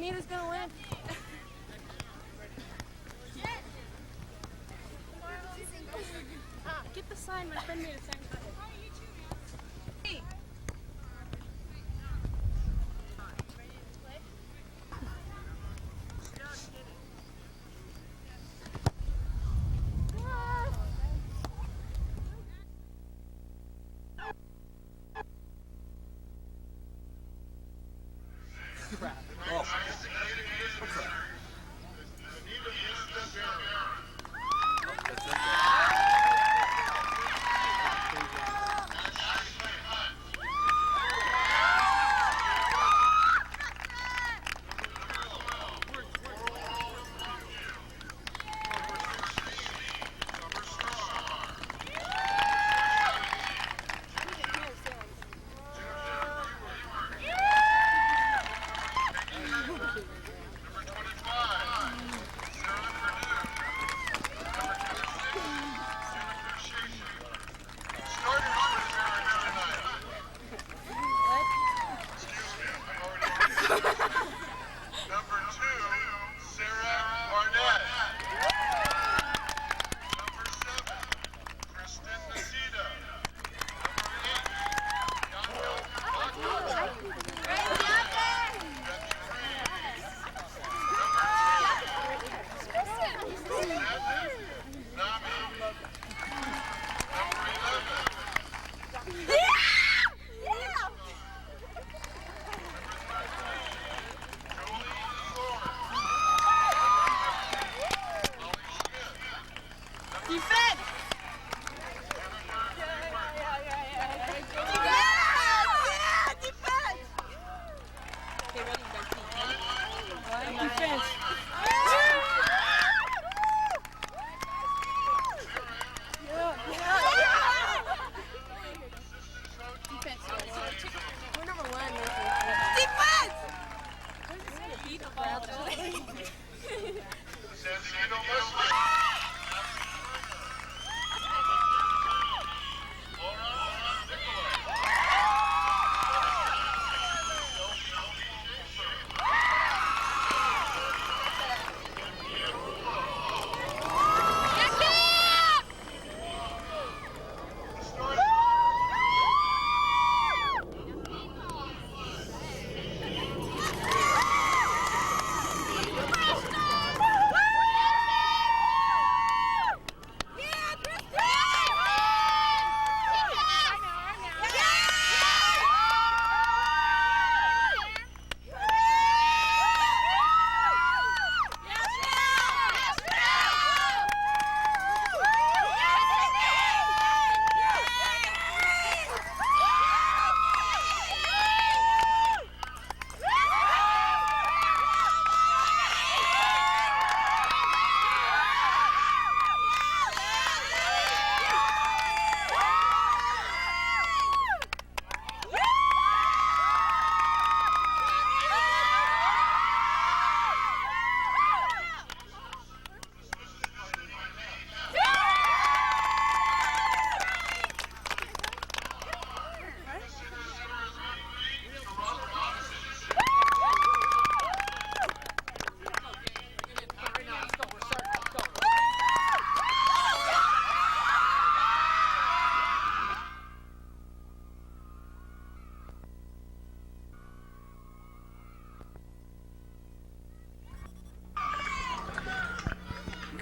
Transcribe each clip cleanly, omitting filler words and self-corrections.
Bonita's gonna win. Get the sign, my friend made a sign for it. Crap. Oh.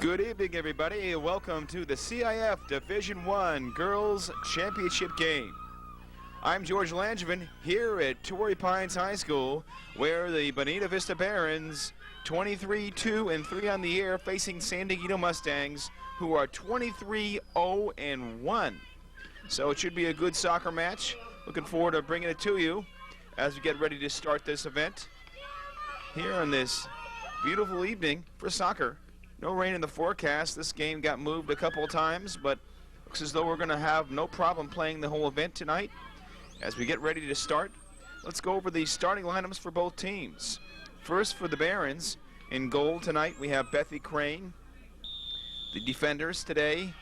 Good evening, everybody. Welcome to the CIF Division I Girls Championship Game. I'm George Langevin here at Torrey Pines High School, where the Bonita Vista Barons, 23-2-3 on the year, facing San Dieguito Mustangs, who are 23-0-1. So it should be a good soccer match. Looking forward to bringing it to you as we get ready to start this event here on this beautiful evening for soccer. No rain in the forecast. This game got moved a couple of times, but looks as though we're going to have no problem playing the whole event tonight. As we get ready to start, let's go over the starting lineups for both teams. First, for the Barons, in goal tonight we have Bethy Crane. The defenders today,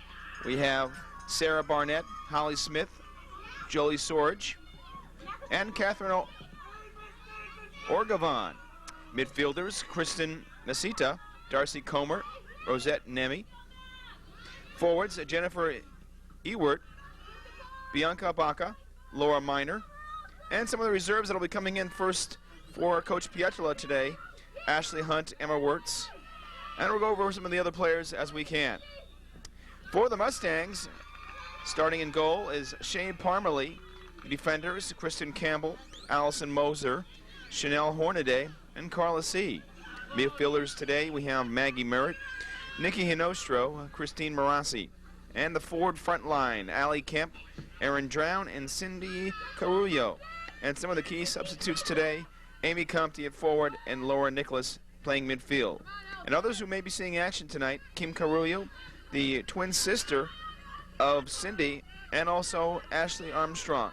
we have Sarah Barnett, Holly Smith, Jolie Sorge, and Catherine Orgavon. Midfielders, Kristen Nasita, Darcy Comer, Rosette Nemi. Forwards, Jennifer Ewert, Bianca Baca, Laura Miner. And some of the reserves that will be coming in first for Coach Pietrola today, Ashley Hunt, Emma Wirtz. And we'll go over some of the other players as we can. For the Mustangs, starting in goal is Shane Parmalee. Defenders, Kristen Campbell, Allison Moser, Chanel Hornaday, and Carla C. Midfielders today, we have Maggie Merritt, Nikki Hinostro, Christine Marassi. And the forward front line, Allie Kemp, Erin Drown, and Cindy Carullo. And some of the key substitutes today, Amy Compte at forward and Laura Nicholas playing midfield. And others who may be seeing action tonight, Kim Carullo, the twin sister of Cindy, and also Ashley Armstrong.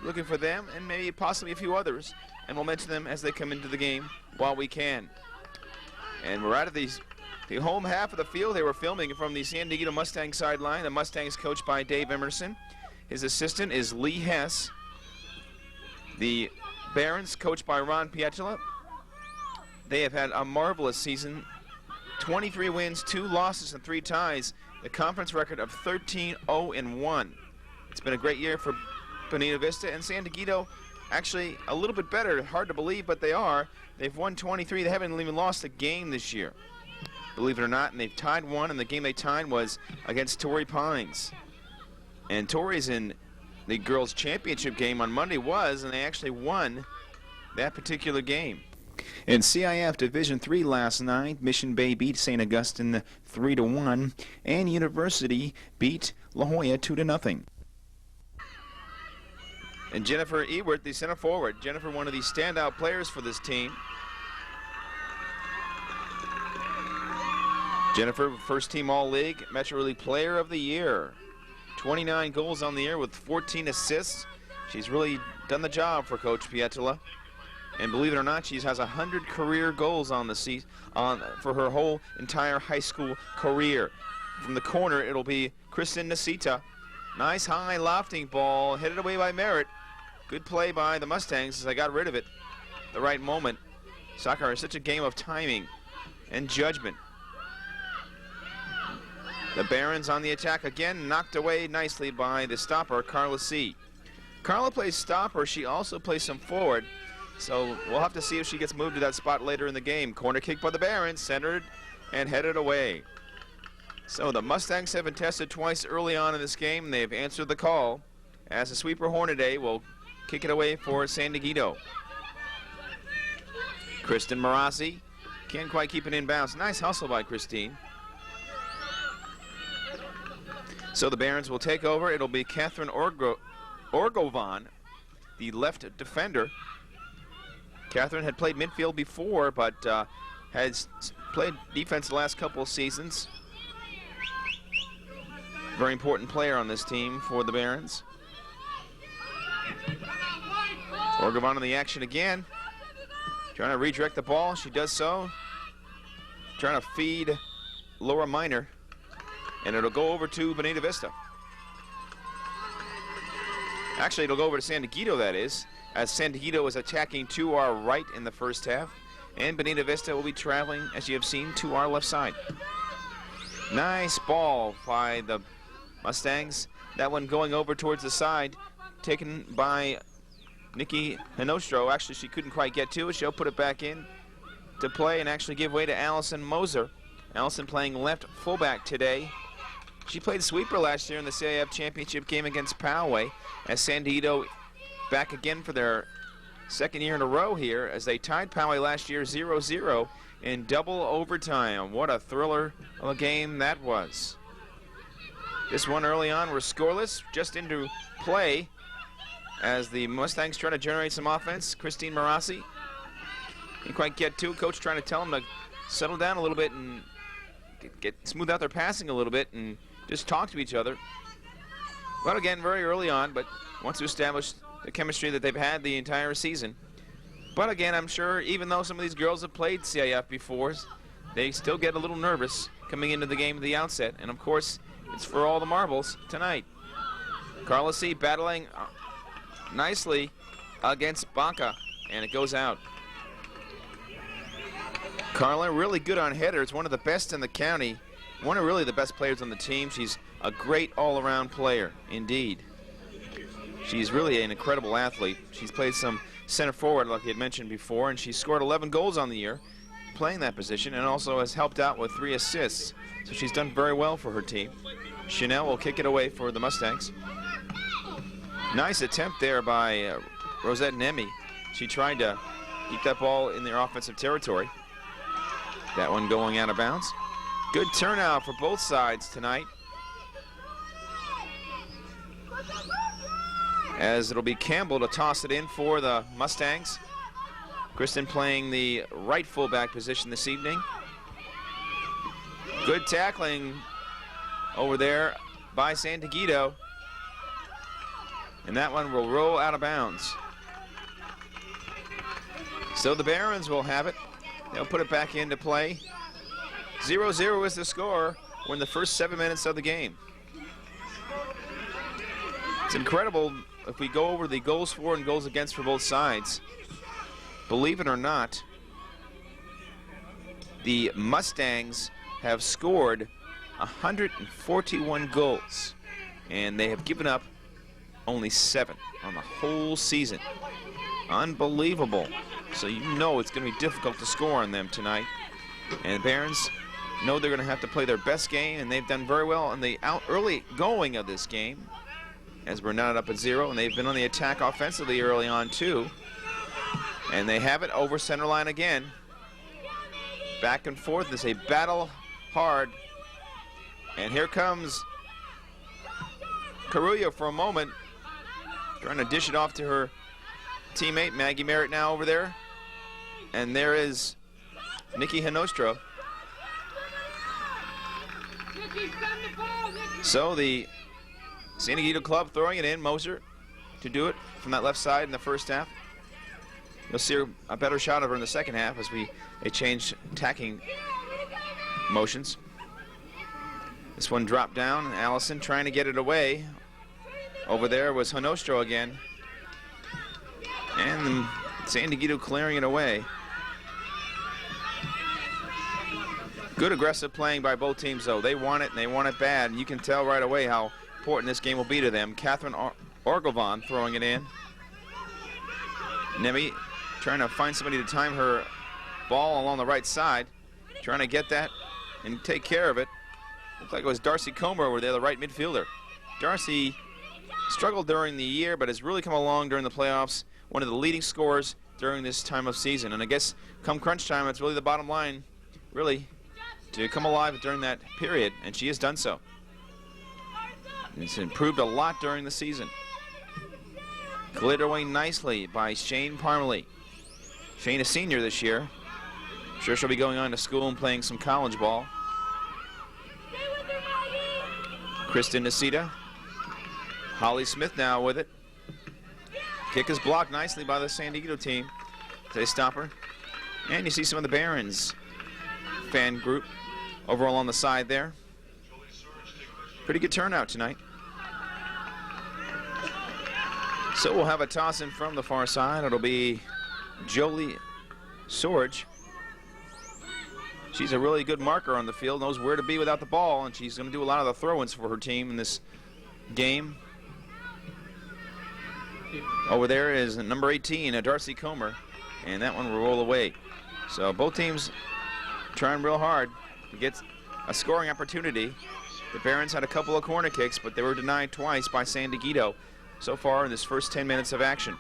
Looking for them and maybe possibly a few others, and we'll mention them as they come into the game while we can. And we're out of the home half of the field. They were filming from the San Diego Mustang sideline. The Mustangs coached by Dave Emerson. His assistant is Lee Hess. The Barons coached by Ron Pietrola. They have had a marvelous season. 23 wins, 2 losses, and 3 ties. The conference record of 13-0-1. It's been a great year for Bonita Vista, and San Diego actually a little bit better. Hard to believe, but they are. They've won 23. They haven't even lost a game this year, believe it or not, and they've tied 1, and the game they tied was against Torrey Pines. And Torrey's in the girls' championship game on Monday and they actually won that particular game. In CIF Division III last night, Mission Bay beat St. Augustine 3-1, and University beat La Jolla 2-0. And Jennifer Ewert, the center forward. Jennifer, one of the standout players for this team. Jennifer, first team All-League, Metro League Player of the Year. 29 goals on the year with 14 assists. She's really done the job for Coach Pietrola. And believe it or not, she has 100 career goals on the season for her whole entire high school career. From the corner, it'll be Kristen Nasita. Nice high lofting ball, headed away by Merritt. Good play by the Mustangs as they got rid of it at the right moment. Soccer is such a game of timing and judgment. The Barons on the attack again, knocked away nicely by the stopper, Carla C. Carla plays stopper. She also plays some forward. So we'll have to see if she gets moved to that spot later in the game. Corner kick by the Barons, centered and headed away. So the Mustangs have been tested twice early on in this game. They've answered the call as the sweeper Hornaday will kick it away for San Diego. Kristen Marassi can't quite keep it in bounds. Nice hustle by Christine. So the Barons will take over. It'll be Catherine Orgovan, the left defender. Catherine had played midfield before, but has played defense the last couple of seasons. Very important player on this team for the Barons. Orgovan in the action again. Trying to redirect the ball. She does so. Trying to feed Laura Miner. And it'll go over to Bonita Vista. Actually, it'll go over to San Diego, that is, as San Diego is attacking to our right in the first half. And Bonita Vista will be traveling, as you have seen, to our left side. Nice ball by the Mustangs. That one going over towards the side, taken by Nikki Hinostro. Actually, she couldn't quite get to it. She'll put it back in to play and actually give way to Allison Moser. Allison playing left fullback today. She played sweeper last year in the CIF championship game against Poway, as San Diego back again for their second year in a row here, as they tied Poway last year 0-0 in double overtime. What a thriller of a game that was. This one early on was scoreless, just into play as the Mustangs try to generate some offense. Christine Marassi didn't quite get to it. Coach trying to tell them to settle down a little bit and smooth out their passing a little bit and just talk to each other. But again, very early on, but wants to establish the chemistry that they've had the entire season. But again, I'm sure even though some of these girls have played CIF before, they still get a little nervous coming into the game at the outset. And of course, it's for all the marbles tonight. Carla C battling nicely against Baca, and it goes out. Carla, really good on headers, one of the best in the county, one of really the best players on the team. She's a great all-around player, indeed. She's really an incredible athlete. She's played some center forward, like you had mentioned before, and she's scored 11 goals on the year playing that position, and also has helped out with 3 assists. So she's done very well for her team. Chanel will kick it away for the Mustangs. Nice attempt there by Rosette Nemi. She tried to keep that ball in their offensive territory. That one going out of bounds. Good turnout for both sides tonight, as it'll be Campbell to toss it in for the Mustangs. Kristen playing the right fullback position this evening. Good tackling over there by San Dieguito, and that one will roll out of bounds. So the Barons will have it. They'll put it back into play. 0-0 is the score. We're in the first 7 minutes of the game. It's incredible if we go over the goals for and goals against for both sides. Believe it or not, the Mustangs have scored 141 goals, and they have given up only 7 on the whole season. Unbelievable. So you know it's going to be difficult to score on them tonight. And the Barons know they're going to have to play their best game, and they've done very well in the early going of this game, as we're not up at 0, and they've been on the attack offensively early on too. And they have it over center line again. Back and forth as they battle hard. And here comes Carullo for a moment, trying to dish it off to her teammate Maggie Merritt now over there. And there is Nikki Hinostro. So the San Dieguito club throwing it in, Moser to do it from that left side in the first half. You'll see a better shot of her in the second half as they change attacking motions. This one dropped down. Allison trying to get it away. Over there was Hinostro again. And San Dieguito clearing it away. Good aggressive playing by both teams, though. They want it, and they want it bad. And you can tell right away how important this game will be to them. Catherine Orgovan throwing it in. Nemi trying to find somebody to time her ball along the right side. Trying to get that and take care of it. Looked like it was Darcy Comer over there, the right midfielder. Darcy struggled during the year, but has really come along during the playoffs. One of the leading scorers during this time of season. And I guess come crunch time, it's really the bottom line, really, to come alive during that period, and she has done so. It's improved a lot during the season. Cleared away nicely by Shane Parmalee. Shane is senior this year. I'm sure she'll be going on to school and playing some college ball. Kristen Nisita. Holly Smith now with it. Kick is blocked nicely by the San Dieguito team. They stop her. And you see some of the Barons fan group over along the side there. Pretty good turnout tonight. So we'll have a toss in from the far side. It'll be Jolie Sorge. She's a really good marker on the field, knows where to be without the ball, and she's going to do a lot of the throw-ins for her team in this game. Over there is number 18, Darcy Comer, and that one will roll away. So both teams trying real hard to get a scoring opportunity. The Barons had a couple of corner kicks, but they were denied twice by San Dieguito so far in this first 10 minutes of action.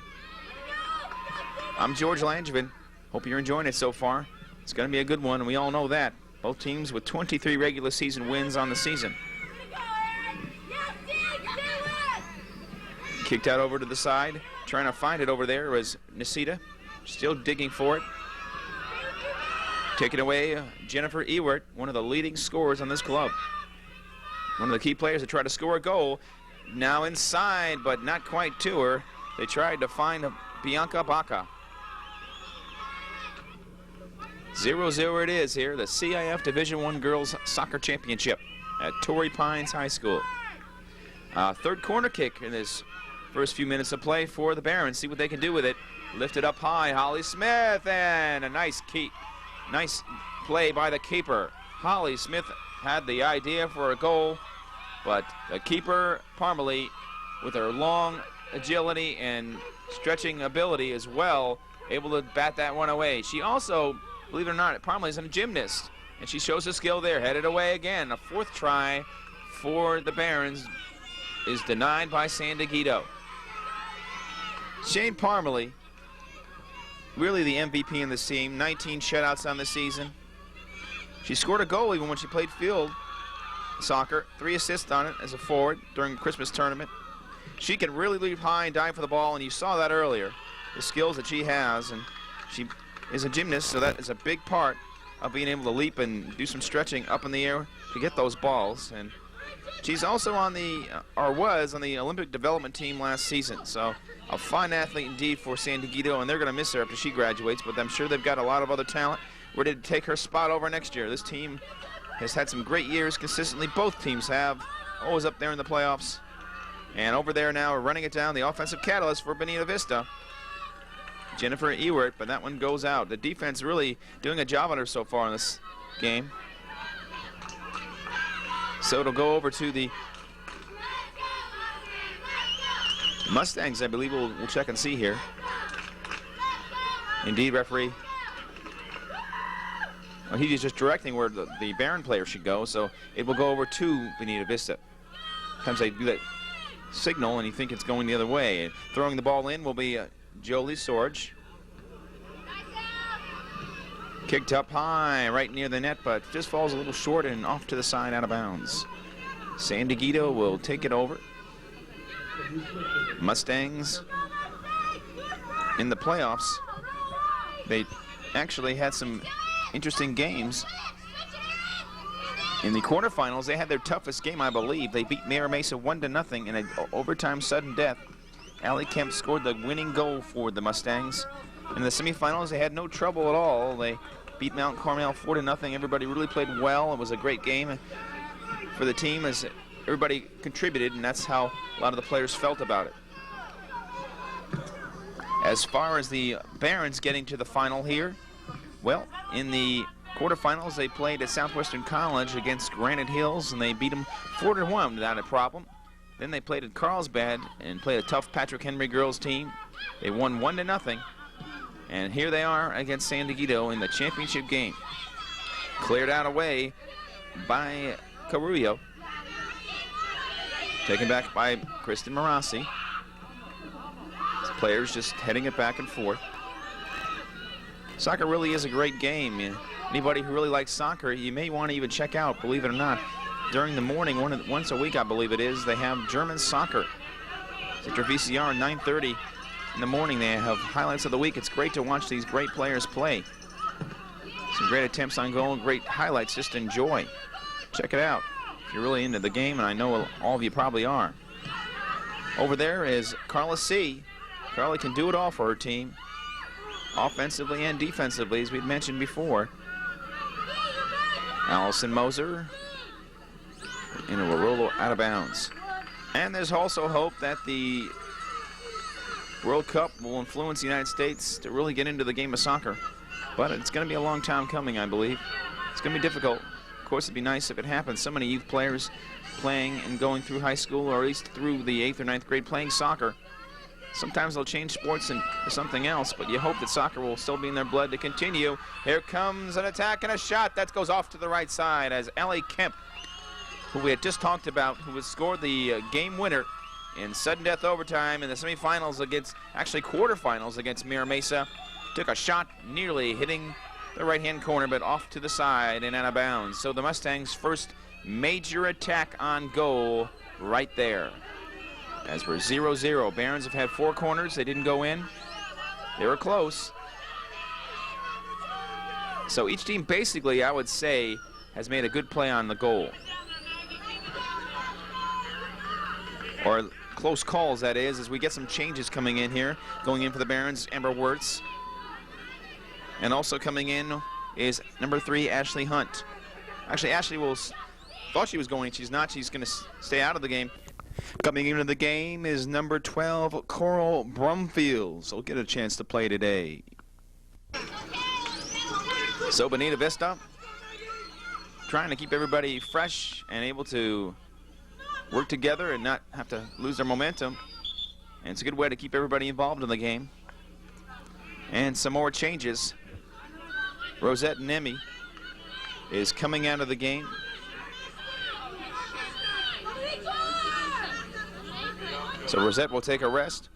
I'm George Langevin. Hope you're enjoying it so far. It's going to be a good one, and we all know that. Both teams with 23 regular season wins on the season. Kicked out over to the side. Trying to find it over there was Nisita. Still digging for it. Taken away, Jennifer Ewert, one of the leading scorers on this club. One of the key players to try to score a goal. Now inside, but not quite to her. They tried to find Bianca Baca. 0-0 it is here, the CIF Division I Girls Soccer Championship at Torrey Pines High School. Third corner kick in this first few minutes of play for the Barons. See what they can do with it. Lifted up high, Holly Smith, and a nice keep Nice play by the keeper. Holly Smith had the idea for a goal, but the keeper, Parmalee, with her long agility and stretching ability as well, able to bat that one away. She also, believe it or not, Parmalee is a gymnast, and she shows a skill there. Headed away again. A fourth try for the Barons is denied by San Dieguito. Shane Parmalee, really the MVP in this team. 19 shutouts on the season. She scored a goal even when she played field soccer. 3 assists on it as a forward during the Christmas tournament. She can really leap high and dive for the ball, and you saw that earlier. The skills that she has, and she is a gymnast, so that is a big part of being able to leap and do some stretching up in the air to get those balls. And she's also on the, or was on the Olympic development team last season, so a fine athlete indeed for San Dieguito, and they're going to miss her after she graduates, but I'm sure they've got a lot of other talent ready to take her spot over next year. This team has had some great years consistently. Both teams have, always up there in the playoffs. And over there now, running it down, the offensive catalyst for Bonita Vista, Jennifer Ewert, but that one goes out. The defense really doing a job on her so far in this game. So it'll go over to the Mustangs, I believe. We'll check and see here. Indeed, referee. Well, he's just directing where the Baron player should go, so it will go over to Bonita Vista. Sometimes they do that signal and you think it's going the other way. And throwing the ball in will be Jolie Sorge. Kicked up high right near the net, but just falls a little short and off to the side, out of bounds. San Dieguito will take it over. Mustangs in the playoffs, they actually had some interesting games. In the quarterfinals, they had their toughest game, I believe. They beat Mira Mesa 1-0 in an overtime sudden death. Allie Kemp scored the winning goal for the Mustangs. In the semifinals, they had no trouble at all. They beat Mount Carmel 4-0. Everybody really played well. It was a great game for the team as everybody contributed, and that's how a lot of the players felt about it. As far as the Barons getting to the final here, well, in the quarterfinals, they played at Southwestern College against Granite Hills, and they beat them 4-1 without a problem. Then they played at Carlsbad and played a tough Patrick Henry girls team. They won 1-0. And here they are against San Dieguito in the championship game. Cleared out away by Carrillo. Taken back by Kristen Marassi. Players just heading it back and forth. Soccer really is a great game. Anybody who really likes soccer, you may want to even check out, believe it or not. During the morning, once a week, I believe it is, they have German soccer. It's at their VCR, 9:30 in the morning. They have highlights of the week. It's great to watch these great players play. Some great attempts on goal, great highlights. Just enjoy. Check it out if you're really into the game, and I know all of you probably are. Over there is Carla C. Carla can do it all for her team, offensively and defensively, as we've mentioned before. Allison Moser in a roll out of bounds. And there's also hope that the World Cup will influence the United States to really get into the game of soccer. But it's going to be a long time coming, I believe. It's going to be difficult. Of course, it'd be nice if it happens. So many youth players playing and going through high school, or at least through the 8th or 9th grade, playing soccer. Sometimes they'll change sports into something else, but you hope that soccer will still be in their blood to continue. Here comes an attack and a shot. That goes off to the right side as Allie Kemp, who we had just talked about, who has scored the game winner in sudden death overtime in the semifinals against, actually quarterfinals against Mira Mesa, took a shot nearly hitting the right-hand corner, but off to the side and out of bounds. So the Mustangs' first major attack on goal right there. As we're 0-0, Barons have had 4 corners. They didn't go in. They were close. So each team basically, I would say, has made a good play on the goal. Or close calls, that is, as we get some changes coming in here. Going in for the Barons, Amber Wirtz. And also coming in is number 3, Ashley Hunt. Actually, Ashley thought she was going. She's not. She's going to stay out of the game. Coming into the game is number 12, Coral Brumfield. So we'll get a chance to play today. So Bonita Vista trying to keep everybody fresh and able to work together and not have to lose their momentum. And it's a good way to keep everybody involved in the game. And some more changes. Rosette Nemi is coming out of the game. So Rosette will take a rest.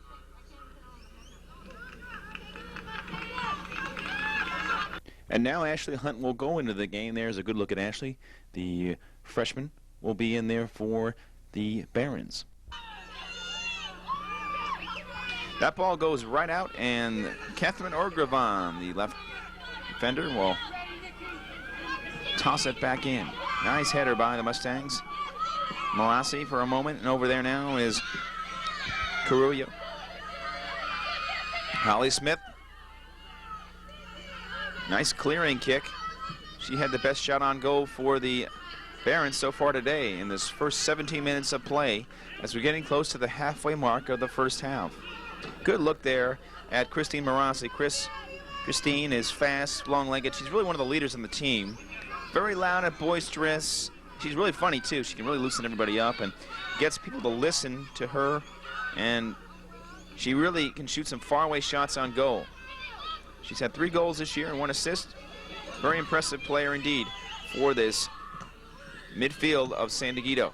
And now Ashley Hunt will go into the game. There's a good look at Ashley. The freshman will be in there for the Barons. That ball goes right out, and Catherine Orgravon, the left defender, will toss it back in. Nice header by the Mustangs. Morassi for a moment, and over there now is Carullo. Holly Smith. Nice clearing kick. She had the best shot on goal for the Barons so far today in this first 17 minutes of play as we're getting close to the halfway mark of the first half. Good look there at Christine Morassi. Christine is fast, long-legged. She's really one of the leaders on the team. Very loud and boisterous. She's really funny, too. She can really loosen everybody up and gets people to listen to her. And she really can shoot some faraway shots on goal. She's had 3 goals this year and 1 assist. Very impressive player indeed for this midfield of San Dieguito.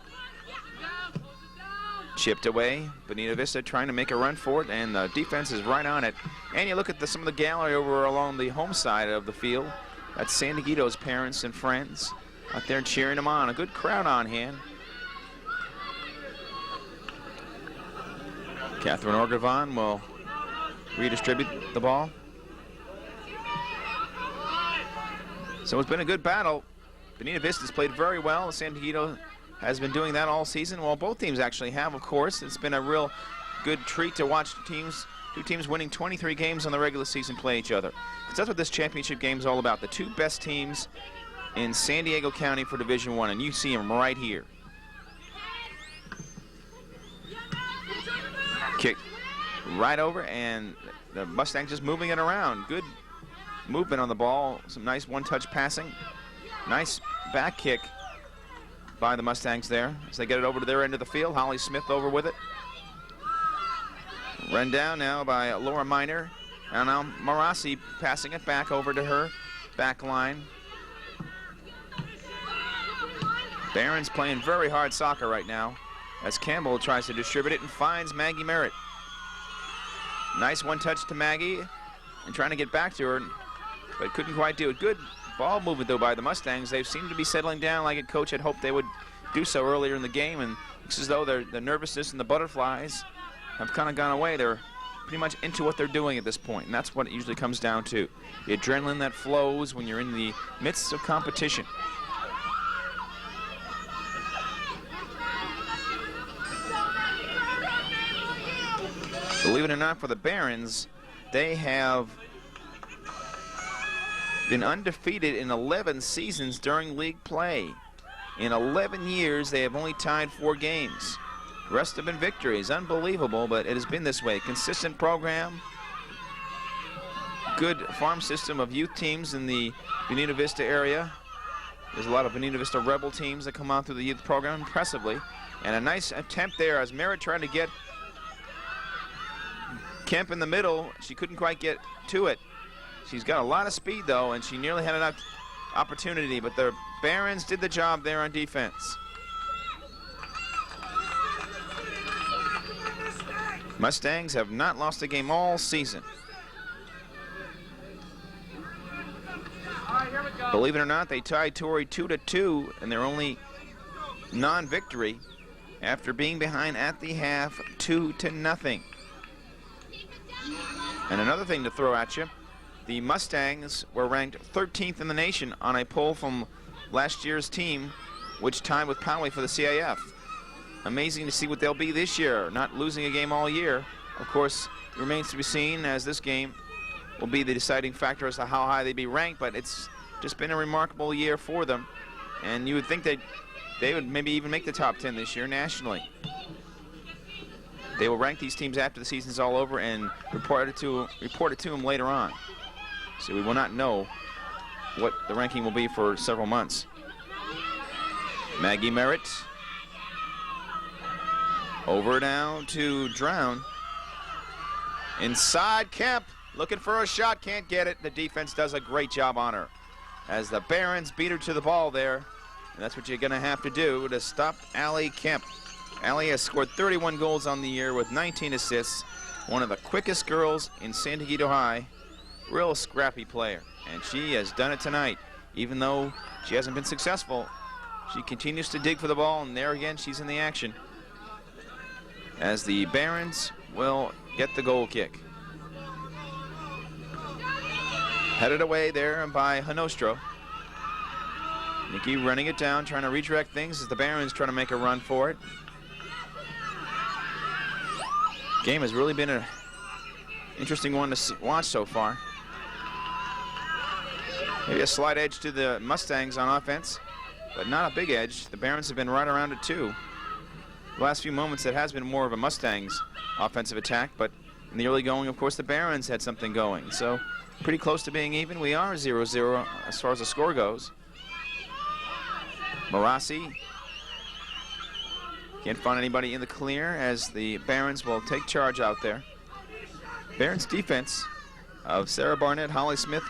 Chipped away. Bonita Vista trying to make a run for it, and the defense is right on it. And you look at some of the gallery over along the home side of the field. That's San Dieguito's parents and friends out there cheering them on. A good crowd on hand. Catherine Orgravon will redistribute the ball. So it's been a good battle. Bonita Vista's played very well. San Dieguito has been doing that all season. Well, both teams actually have, of course. It's been a real good treat to watch two teams winning 23 games on the regular season play each other. Because that's what this championship game is all about. The 2 best teams in San Diego County for Division I, and you see them right here. Kick right over, and the Mustangs just moving it around. Good movement on the ball. Some nice one-touch passing. Nice back kick by the Mustangs there as they get it over to their end of the field. Holly Smith over with it. Run down now by Laura Miner. And now Morassi passing it back over to her back line. Barron's playing very hard soccer right now as Campbell tries to distribute it and finds Maggie Merritt. Nice one touch to Maggie and trying to get back to her, but couldn't quite do it. Good ball movement though by the Mustangs. They seem to be settling down like a coach had hoped they would do so earlier in the game, and looks as though the nervousness and the butterflies have kind of gone away. They're pretty much into what they're doing at this point, and that's what it usually comes down to. The adrenaline that flows when you're in the midst of competition. Believe it or not, for the Barons, they have been undefeated in 11 seasons during league play. In 11 years, they have only tied 4 games. The rest have been victories. Unbelievable, but it has been this way. Consistent program, good farm system of youth teams in the Bonita Vista area. There's a lot of Bonita Vista Rebel teams that come out through the youth program impressively. And a nice attempt there as Merritt tried to get Kemp in the middle. She couldn't quite get to it. She's got a lot of speed though, and she nearly had an opportunity, but the Barons did the job there on defense. Mustangs have not lost a game all season. Believe it or not, they tied Torrey 2-2 in their only non-victory after being behind at the half 2-0. And another thing to throw at you, the Mustangs were ranked 13th in the nation on a poll from last year's team, which tied with Poway for the CIF. Amazing to see what they'll be this year, not losing a game all year. Of course, it remains to be seen, as this game will be the deciding factor as to how high they'd be ranked, but it's just been a remarkable year for them. And you would think that they would maybe even make the top 10 this year nationally. They will rank these teams after the season's all over and report it to them later on. So we will not know what the ranking will be for several months. Maggie Merritt. Over now to Drown. Inside Kemp, looking for a shot, can't get it. The defense does a great job on her. As the Barons beat her to the ball there. And that's what you're gonna have to do to stop Allie Kemp. Allie has scored 31 goals on the year with 19 assists. One of the quickest girls in San Dieguito High. Real scrappy player. And she has done it tonight. Even though she hasn't been successful, she continues to dig for the ball, and there again, she's in the action. As the Barons will get the goal kick. Headed away there by Hanostro. Nikki running it down, trying to redirect things as the Barons try to make a run for it. Game has really been an interesting one to watch so far. Maybe a slight edge to the Mustangs on offense, but not a big edge. The Barons have been right around it too. The last few moments it has been more of a Mustangs offensive attack, but in the early going, of course, the Barons had something going. So pretty close to being even. We are 0-0 as far as the score goes. Marassi can't find anybody in the clear as the Barons will take charge out there. Barons defense of Sarah Barnett, Holly Smith,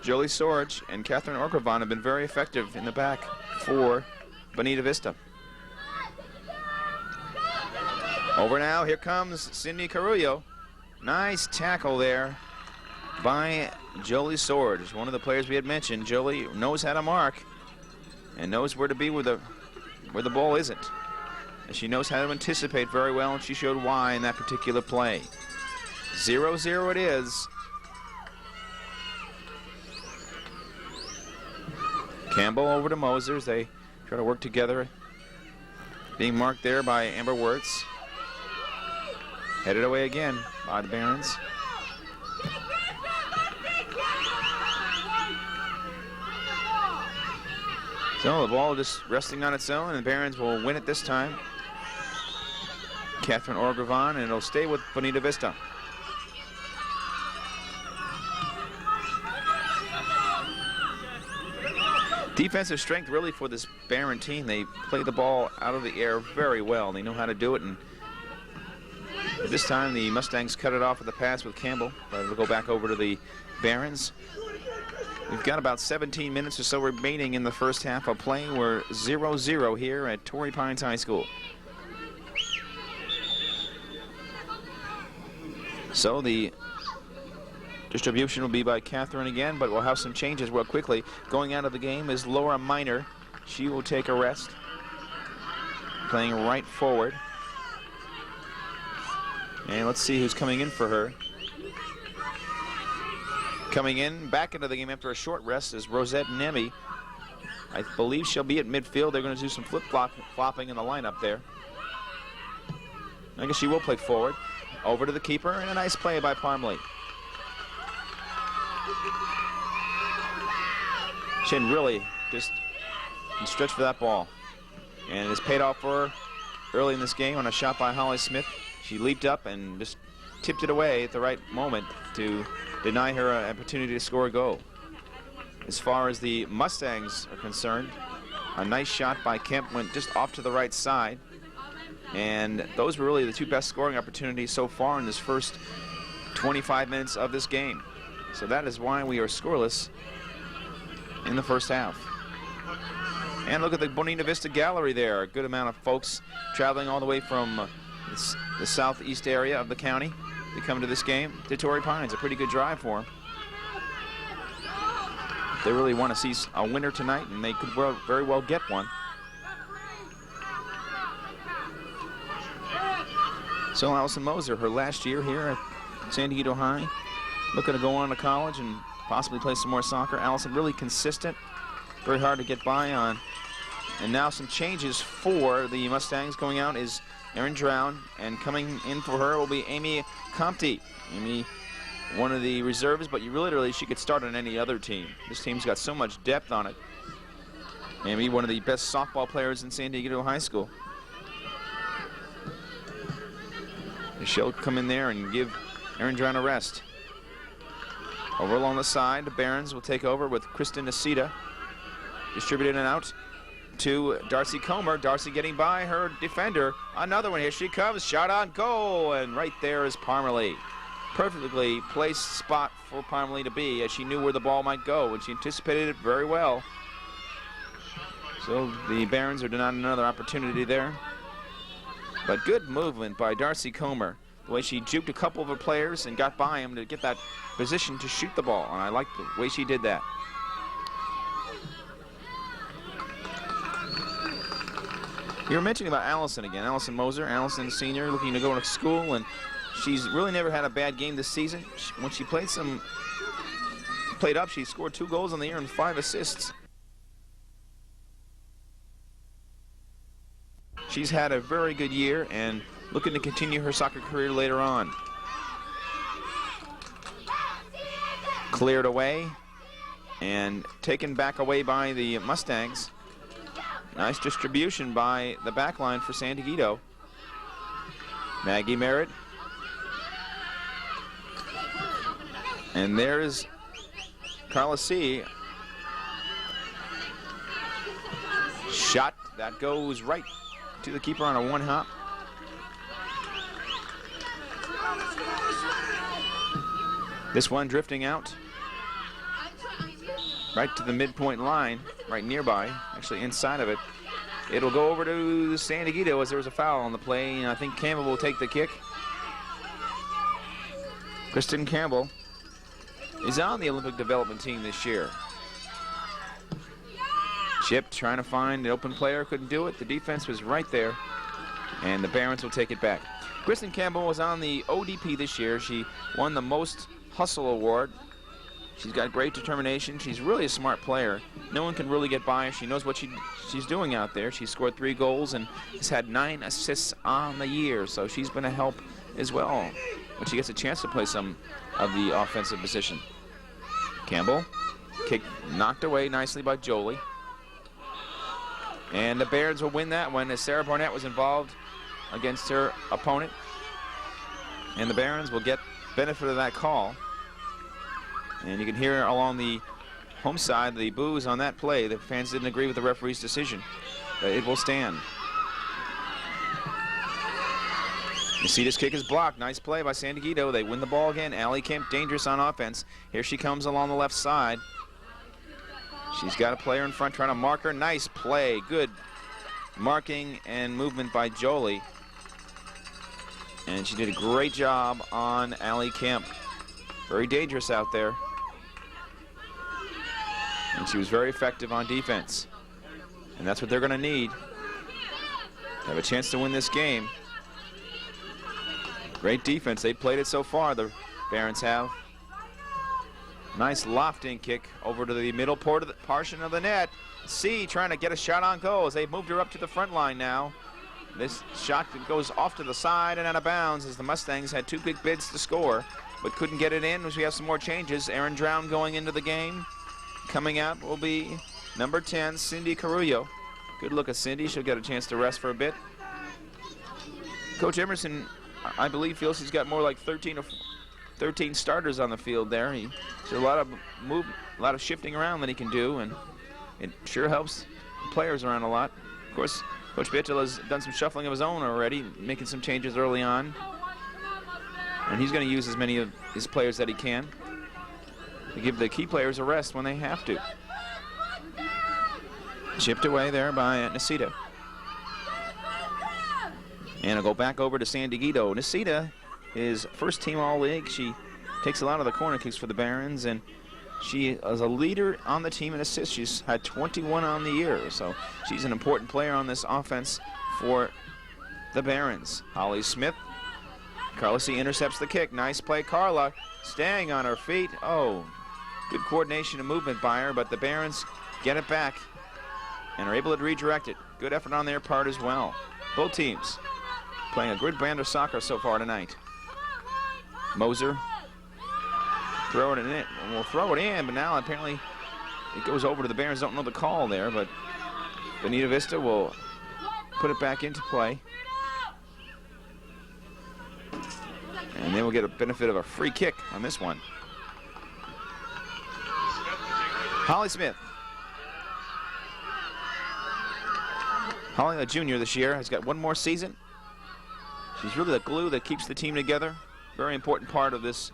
Jolie Sorge, and Catherine Orkravan have been very effective in the back for Bonita Vista. Over now, here comes Cindy Carullo. Nice tackle there by Jolie Sorge, one of the players we had mentioned. Jolie knows how to mark and knows where to be where the ball isn't. And she knows how to anticipate very well, and she showed why in that particular play. 0-0 it is. Campbell over to Moser as they try to work together. Being marked there by Amber Wirtz. Headed away again by the Barons. So the ball just resting on its own, and the Barons will win it this time. Catherine Orgravan, and it'll stay with Bonita Vista. Defensive strength really for this Baron team. They play the ball out of the air very well. They know how to do it, and this time the Mustangs cut it off with a pass with Campbell, but it'll go back over to the Barons. We've got about 17 minutes or so remaining in the first half of play. We're 0-0 here at Torrey Pines High School. So the distribution will be by Catherine again, but we'll have some changes real quickly. Going out of the game is Laura Miner. She will take a rest, playing right forward. And let's see who's coming in for her. Coming in back into the game after a short rest is Rosette Nemi. I believe she'll be at midfield. They're going to do some flip-flopping in the lineup there. I guess she will play forward. Over to the keeper, and a nice play by Parmley. Chin really just stretched for that ball. And it has paid off for her early in this game on a shot by Holly Smith. She leaped up and just tipped it away at the right moment to deny her an opportunity to score a goal. As far as the Mustangs are concerned, a nice shot by Kemp went just off to the right side. And those were really the two best scoring opportunities so far in this first 25 minutes of this game. So that is why we are scoreless in the first half. And look at the Bonita Vista gallery there. A good amount of folks traveling all the way from the southeast area of the county to come to this game to Torrey Pines. A pretty good drive for them. They really want to see a winner tonight, and they could very well get one. So Allison Moser, her last year here at San Dieguito High, looking to go on to college and possibly play some more soccer. Allison really consistent, very hard to get by on. And now some changes for the Mustangs. Going out is Erin Drown, and coming in for her will be Amy Compte. Amy, one of the reserves, but literally she could start on any other team. This team's got so much depth on it. Amy, one of the best softball players in San Dieguito High School. She'll come in there and give Erin Drown a rest. Over along the side, the Barons will take over with Kristen Nisita. Distributed and out to Darcy Comer. Darcy getting by her defender. Another one. Here she comes. Shot on goal. And right there is Parmalee. Perfectly placed spot for Parmalee to be, as she knew where the ball might go, and she anticipated it very well. So the Barons are denied another opportunity there. But good movement by Darcy Comer. The way she juked a couple of her players and got by him to get that position to shoot the ball. And I like the way she did that. You were mentioning about Allison again. Allison Moser, Allison senior, looking to go to school, and she's really never had a bad game this season. When she played up, she scored 2 goals on the year and 5 assists. She's had a very good year and looking to continue her soccer career later on. Cleared away and taken back away by the Mustangs. Nice distribution by the back line for San Dieguito. Maggie Merritt. And there's Carla C. Shot that goes right to the keeper on a 1-hop. This one drifting out right to the midpoint line, right nearby, actually inside of it. It'll go over to San Dieguito as there was a foul on the play, and I think Campbell will take the kick. Kristen Campbell is on the Olympic development team this year. Chip trying to find an open player, couldn't do it. The defense was right there, and the Barons will take it back. Kristen Campbell was on the ODP this year. She won the Most Hustle Award. She's got great determination. She's really a smart player. No one can really get by her. She knows what she's doing out there. She's scored 3 goals and has had 9 assists on the year, so she's been a help as well when she gets a chance to play some of the offensive position. Campbell, kick knocked away nicely by Jolie. And the Barons will win that one as Sarah Barnett was involved against her opponent. And the Barons will get benefit of that call. And you can hear along the home side the boos on that play. The fans didn't agree with the referee's decision, but it will stand. You see this kick is blocked. Nice play by San Dieguito. They win the ball again. Allie Kemp dangerous on offense. Here she comes along the left side. She's got a player in front trying to mark her. Nice play. Good marking and movement by Jolie. And she did a great job on Allie Kemp. Very dangerous out there. And she was very effective on defense. And that's what they're going to need. Have a chance to win this game. Great defense. They played it so far, the Barons have. Nice lofting kick over to the middle portion of the net. C trying to get a shot on goal as they've moved her up to the front line now. This shot goes off to the side and out of bounds as the Mustangs had 2 big bids to score, but couldn't get it in as we have some more changes. Erin Drown going into the game. Coming out will be number 10, Cindy Carullo. Good look at Cindy. She'll get a chance to rest for a bit. Coach Emerson, I believe, feels he's got more like 13 starters on the field there. There's a lot of shifting around that he can do, and it sure helps the players around a lot. Of course, Coach Bitchel has done some shuffling of his own already, making some changes early on. And he's going to use as many of his players that he can to give the key players a rest when they have to. Chipped away there by Nisita. And I'll go back over to San Dieguito. Nisita is first team All-League. She takes a lot of the corner kicks for the Barons, and she is a leader on the team in assists. She's had 21 on the year, so she's an important player on this offense for the Barons. Holly Smith. Carla C intercepts the kick. Nice play, Carla. Staying on her feet. Oh, good coordination and movement by her, but the Barons get it back and are able to redirect it. Good effort on their part as well. Both teams playing a good brand of soccer so far tonight. Moser throwing it in. We'll throw it in, but now apparently it goes over to the Barons. Don't know the call there, but Bonita Vista will put it back into play. And then we'll get a benefit of a free kick on this one. Holly Smith. Holly, a junior this year, has got one more season. She's really the glue that keeps the team together. Very important part of this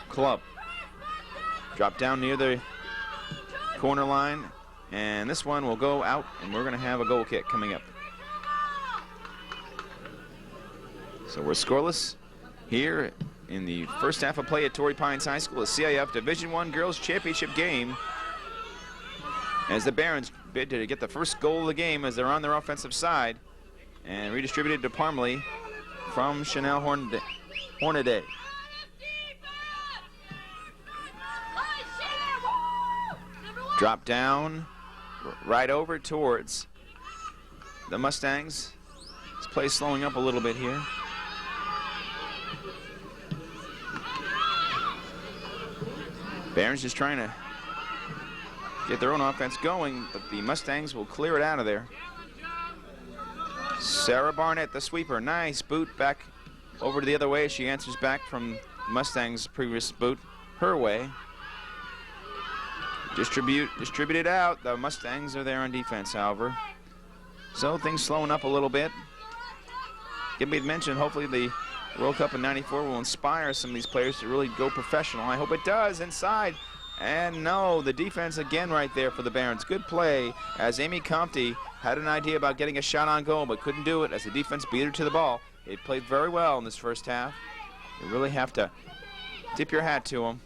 club. Drop down near the corner line, and this one will go out, and we're going to have a goal kick coming up. So we're scoreless here in the first half of play at Torrey Pines High School, a CIF Division I Girls Championship game, as the Barons bid to get the first goal of the game as they're on their offensive side and redistributed to Parmley from Chanel Hornaday. Drop down, right over towards the Mustangs. This play slowing up a little bit here. Barons just trying to get their own offense going, but the Mustangs will clear it out of there. Sarah Barnett, the sweeper. Nice boot back over to the other way. She answers back from Mustang's previous boot her way. Distributed out. The Mustangs are there on defense, however. So things slowing up a little bit. Give me to mention, hopefully the World Cup in '94 will inspire some of these players to really go professional. I hope it does. Inside. And no, the defense again right there for the Barons. Good play as Amy Compte had an idea about getting a shot on goal but couldn't do it as the defense beat her to the ball. They played very well in this first half. You really have to tip your hat to them.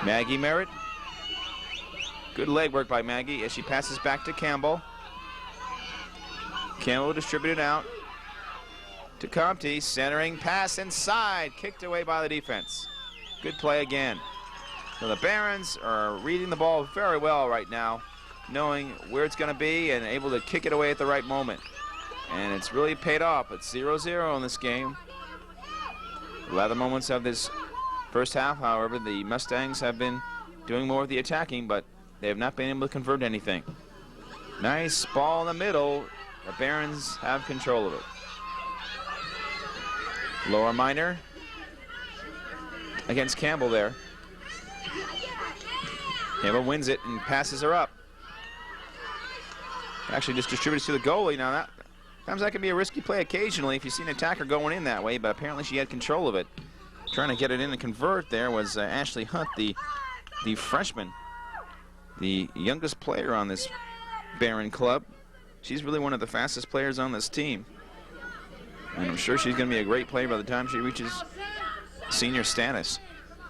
Maggie Merritt. Good leg work by Maggie as she passes back to Campbell. Campbell distributed out to Compte, centering pass inside, kicked away by the defense. Good play again. So the Barons are reading the ball very well right now, knowing where it's going to be and able to kick it away at the right moment. And it's really paid off. It's 0-0 in this game. A lot of the moments of this first half, however, the Mustangs have been doing more of the attacking, but they have not been able to convert anything. Nice ball in the middle. The Barons have control of it. Laura Miner against Campbell there. Campbell wins it and passes her up. Actually just distributes to the goalie. Now sometimes that can be a risky play occasionally if you see an attacker going in that way, but apparently she had control of it. Trying to get it in and convert there was Ashley Hunt, the freshman, the youngest player on this Baron club. She's really one of the fastest players on this team. And I'm sure she's going to be a great player by the time she reaches senior status.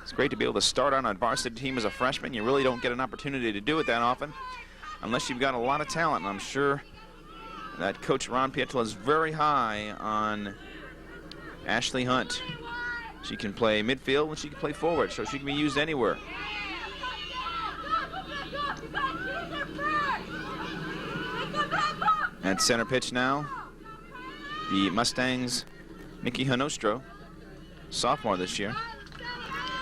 It's great to be able to start on a varsity team as a freshman. You really don't get an opportunity to do it that often unless you've got a lot of talent. And I'm sure that Coach Ron Pietla is very high on Ashley Hunt. She can play midfield and she can play forward, so she can be used anywhere. At center pitch now, the Mustangs, Nikki Honostro, sophomore this year.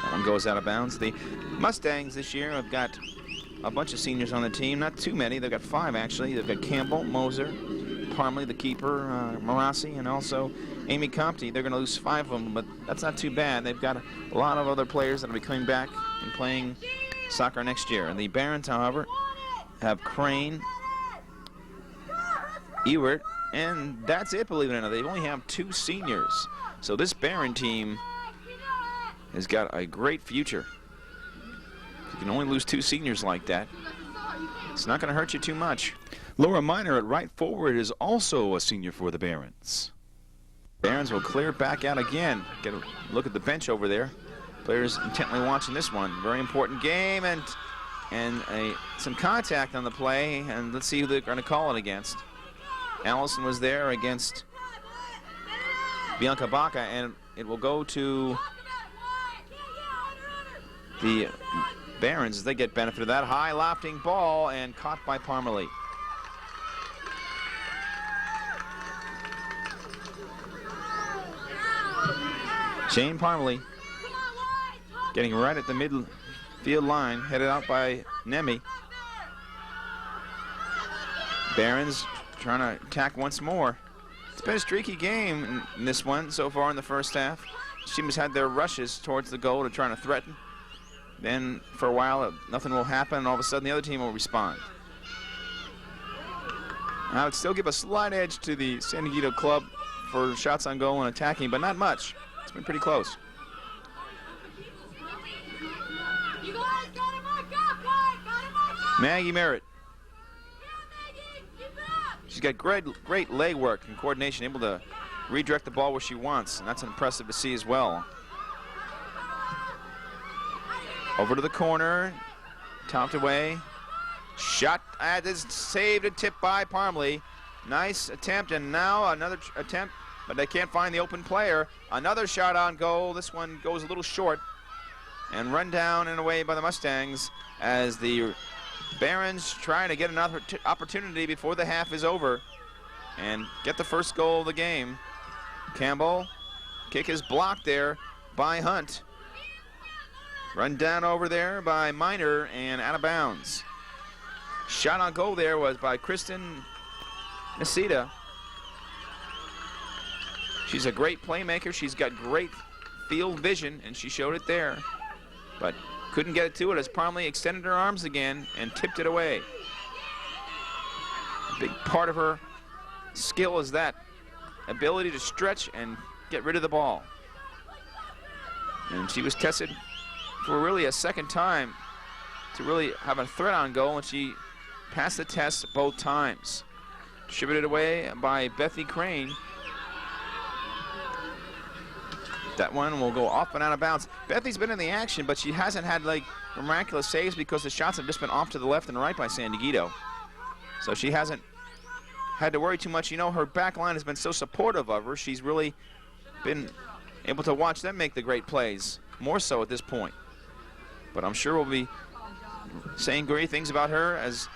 That one goes out of bounds. The Mustangs this year have got a bunch of seniors on the team. Not too many. They've got 5, actually. They've got Campbell, Moser, Parmley, the keeper, Marassi, and also Amy Compte. They're going to lose 5 of them, but that's not too bad. They've got a lot of other players that will be coming back and playing soccer next year. And the Barons, however, have Crane, Ewert, and that's it, believe it or not. They only have 2 seniors. So this Baron team has got a great future. You can only lose 2 seniors like that. It's not going to hurt you too much. Laura Miner at right forward is also a senior for the Barons. Barons will clear it back out again. Get a look at the bench over there. Players intently watching this one. Very important game, and some contact on the play, and let's see who they're going to call it against. Allison was there against Bianca Baca, and it will go to the Barons as they get benefit of that. High lofting ball and caught by Parmalee. Shane Parmalee getting right at the midfield line, headed out by Nemi. Barons trying to attack once more. It's been a streaky game in this one so far in the first half. Teams had their rushes towards the goal to try to threaten. Then for a while, nothing will happen, and all of a sudden the other team will respond. I would still give a slight edge to the San Dieguito club for shots on goal and attacking, but not much. It's been pretty close. Maggie Merritt. She's got great leg work and coordination, able to redirect the ball where she wants, and that's impressive to see as well. Over to the corner, topped away. Shot, this saved and tipped by Parmley. Nice attempt, and now another attempt, but they can't find the open player. Another shot on goal. This one goes a little short and run down and away by the Mustangs as the Barons trying to get another opportunity before the half is over and get the first goal of the game. Campbell, kick is blocked there by Hunt. Run down over there by Miner and out of bounds. Shot on goal there was by Kristen Nisita. She's a great playmaker. She's got great field vision, and she showed it there. But couldn't get it to it as Parmley extended her arms again and tipped it away. A big part of her skill is that ability to stretch and get rid of the ball. And she was tested for really a second time to really have a threat on goal, and she passed the test both times. Distributed away by Bethany Crane. That one will go off and out of bounds. Bethy's been in the action, but she hasn't had like miraculous saves because the shots have just been off to the left and right by San Dieguito. So she hasn't had to worry too much. You know, her back line has been so supportive of her. She's really been able to watch them make the great plays, more so at this point. But I'm sure we'll be saying great things about her as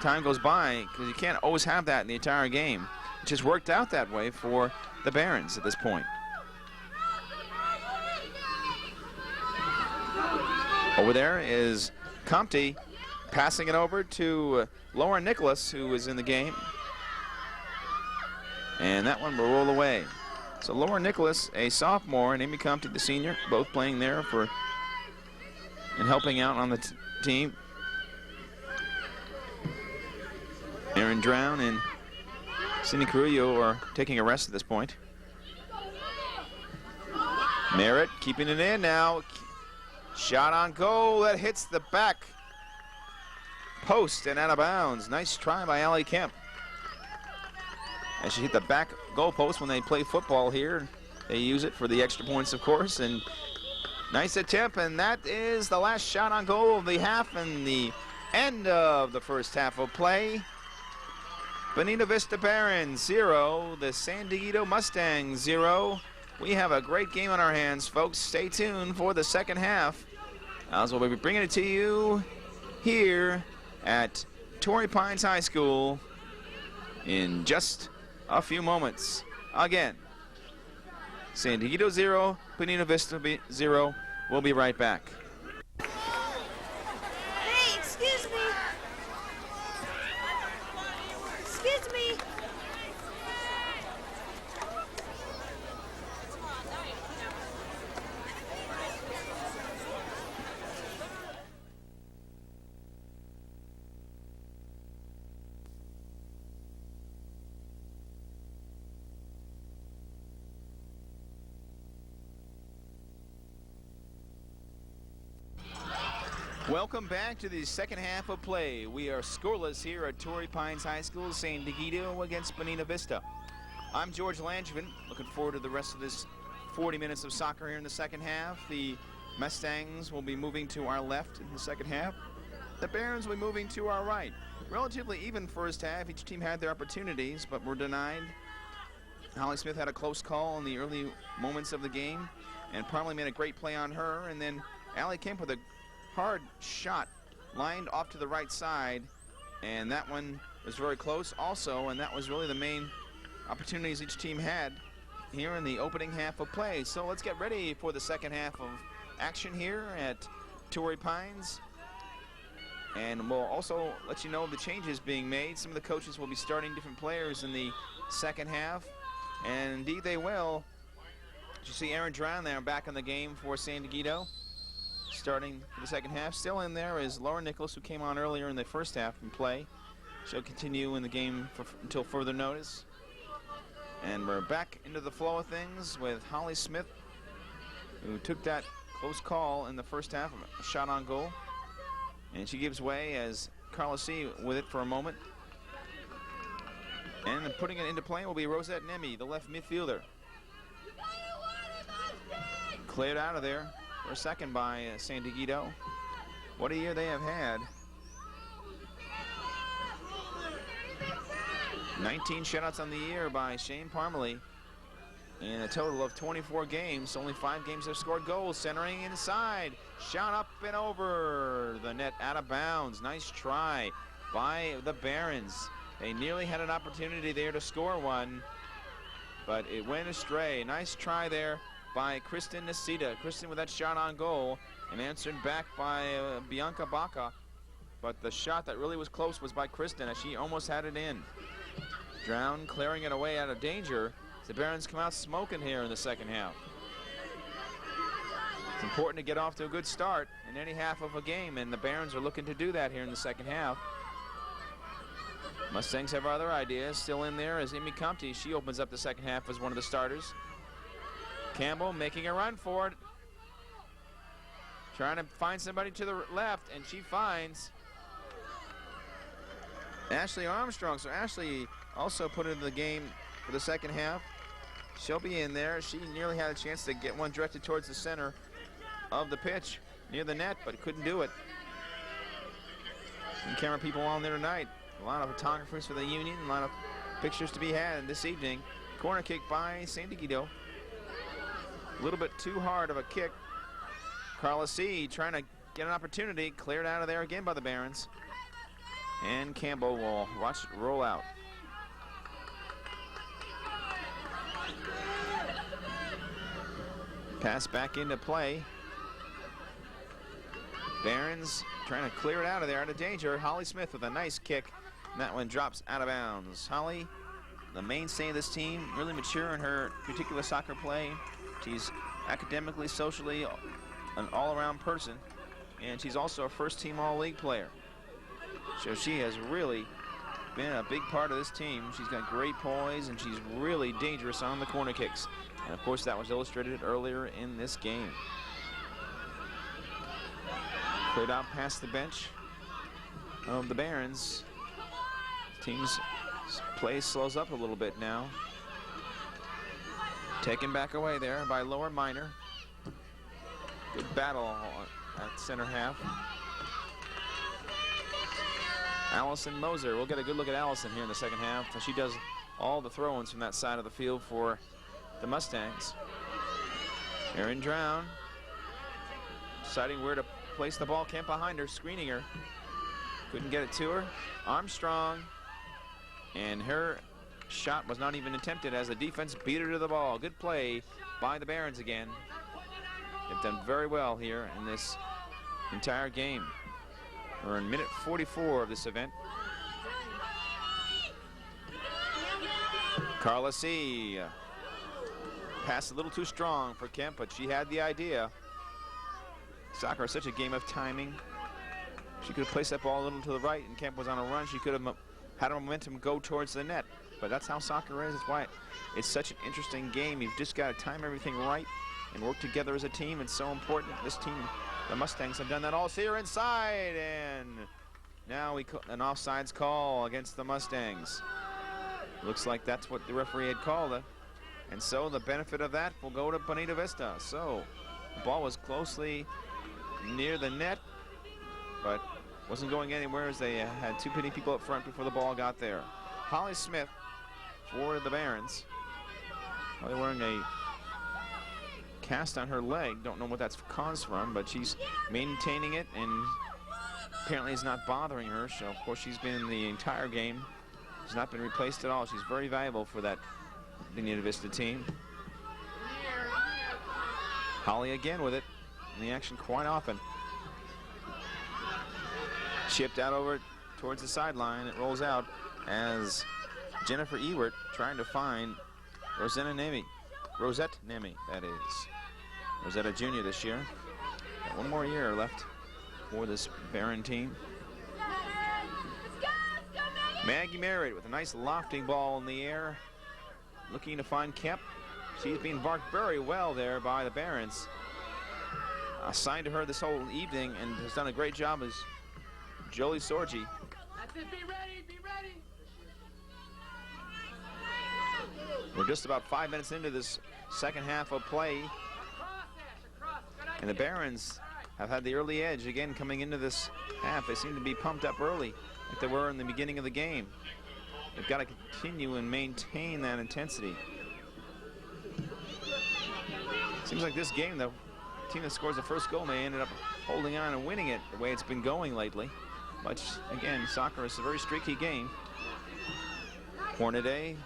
time goes by, because you can't always have that in the entire game. It just worked out that way for the Barons at this point. Over there is Comte passing it over to Lauren Nicholas, who is in the game. And that one will roll away. So Lauren Nicholas, a sophomore, and Amy Comte, the senior, both playing there and helping out on the team. Aaron Drown and Cindy Carrillo are taking a rest at this point. Merritt keeping it in now. Shot on goal that hits the back post and out of bounds. Nice try by Allie Kemp. As she hit the back goal post when they play football here. They use it for the extra points, of course. And nice attempt, and that is the last shot on goal of the half and the end of the first half of play. Bonita Vista Barons 0, the San Dieguito Mustangs 0. We have a great game on our hands, folks. Stay tuned for the second half, as we'll be bringing it to you here at Torrey Pines High School in just a few moments. Again, San Dieguito 0, Bonita Vista 0. We'll be right back. Hey, excuse me. Excuse me. Welcome back to the second half of play. We are scoreless here at Torrey Pines High School, San Dieguito against Bonita Vista. I'm George Langevin. Looking forward to the rest of this 40 minutes of soccer here in the second half. The Mustangs will be moving to our left in the second half. The Barons will be moving to our right. Relatively even first half. Each team had their opportunities, but were denied. Holly Smith had a close call in the early moments of the game, and Parmley made a great play on her, and then Allie Kemp with a hard shot lined off to the right side, and that one was very close also, and that was really the main opportunities each team had here in the opening half of play. So let's get ready for the second half of action here at Torrey Pines, and we'll also let you know the changes being made. Some of the coaches will be starting different players in the second half, and indeed they will. You see Aaron Drown there back in the game for San Dieguito. starting for the second half. Still in there is Laura Nicholas, who came on earlier in the first half and play. She'll continue in the game until further notice. And we're back into the flow of things with Holly Smith, who took that close call in the first half, a shot on goal. And she gives way as Carla C with it for a moment. And putting it into play will be Rosette Nemi, the left midfielder. Cleared out of there for a second by San Dieguito. What a year they have had. 19 shutouts on the year by Shane Parmalee. In a total of 24 games, only 5 games have scored goals. Centering inside, shot up and over the net, out of bounds. Nice try by the Barons. They nearly had an opportunity there to score one, but it went astray. Nice try there by Kristen Nisita. Kristen with that shot on goal, and answered back by Bianca Baca. But the shot that really was close was by Kristen, as she almost had it in. Drown clearing it away out of danger. The Barons come out smoking here in the second half. It's important to get off to a good start in any half of a game, and the Barons are looking to do that here in the second half. Mustangs have other ideas. Still in there is Amy Compte. She opens up the second half as one of the starters. Campbell making a run for it. Trying to find somebody to the left, and she finds Ashley Armstrong. So Ashley also put into the game for the second half. She'll be in there. She nearly had a chance to get one directed towards the center of the pitch near the net, but couldn't do it. Some camera people on there tonight. A lot of photographers for the Union, a lot of pictures to be had this evening. Corner kick by San Dieguito. A little bit too hard of a kick. Carla C trying to get an opportunity, cleared out of there again by the Barons. And Campbell will watch it roll out. Pass back into play. Barons trying to clear it out of there, out of danger. Holly Smith with a nice kick. And that one drops out of bounds. Holly, the mainstay of this team, really mature in her particular soccer play. She's academically, socially, an all-around person. And she's also a first-team All-League player. So she has really been a big part of this team. She's got great poise, and she's really dangerous on the corner kicks. And, of course, that was illustrated earlier in this game. Cleared out past the bench of the Barons. Team's play slows up a little bit now. Taken back away there by Lower Minor. Good battle at center half. Allison Moser. We'll get a good look at Allison here in the second half. She does all the throw-ins from that side of the field for the Mustangs. Erin Drown deciding where to place the ball. Kemp behind her, screening her. Couldn't get it to her. Armstrong, and her shot was not even attempted as the defense beat her to the ball. Good play by the Barons again. They've done very well here in this entire game. We're in minute 44 of this event. Carla C. Passed a little too strong for Kemp, but she had the idea. Soccer is such a game of timing. She could have placed that ball a little to the right, and Kemp was on a run. She could have had a momentum go towards the net. But that's how soccer is. That's why it's such an interesting game. You've just got to time everything right and work together as a team. It's so important. This team, the Mustangs, have done that all. See her inside, and now an offsides call against the Mustangs. Looks like that's what the referee had called it. And so the benefit of that will go to Bonita Vista. So the ball was closely near the net, but wasn't going anywhere as they had too many people up front before the ball got there. Holly Smith for the Barons. Probably wearing a cast on her leg. Don't know what that's caused from, but she's maintaining it, and apparently it's not bothering her. So, of course, she's been in the entire game. She's not been replaced at all. She's very valuable for that Bonita Vista team. Holly again with it in the action quite often. Chipped out over towards the sideline. It rolls out as Jennifer Ewert trying to find Rosetta Nemi. Rosette Nemi, that is. Rosetta Jr. this year. one more year left for this Barron team. Maggie Merritt with a nice lofting ball in the air, looking to find Kemp. She's being marked very well there by the Barons. Assigned to her this whole evening and has done a great job is Jolie Sorgi. That's it, be ready, be ready. We're just about 5 minutes into this second half of play, and the Barons have had the early edge again coming into this half. They seem to be pumped up early like they were in the beginning of the game. They've got to continue and maintain that intensity. Seems like this game, the team that scores the first goal may end up holding on and winning it the way it's been going lately. But again, soccer is a very streaky game. Hornaday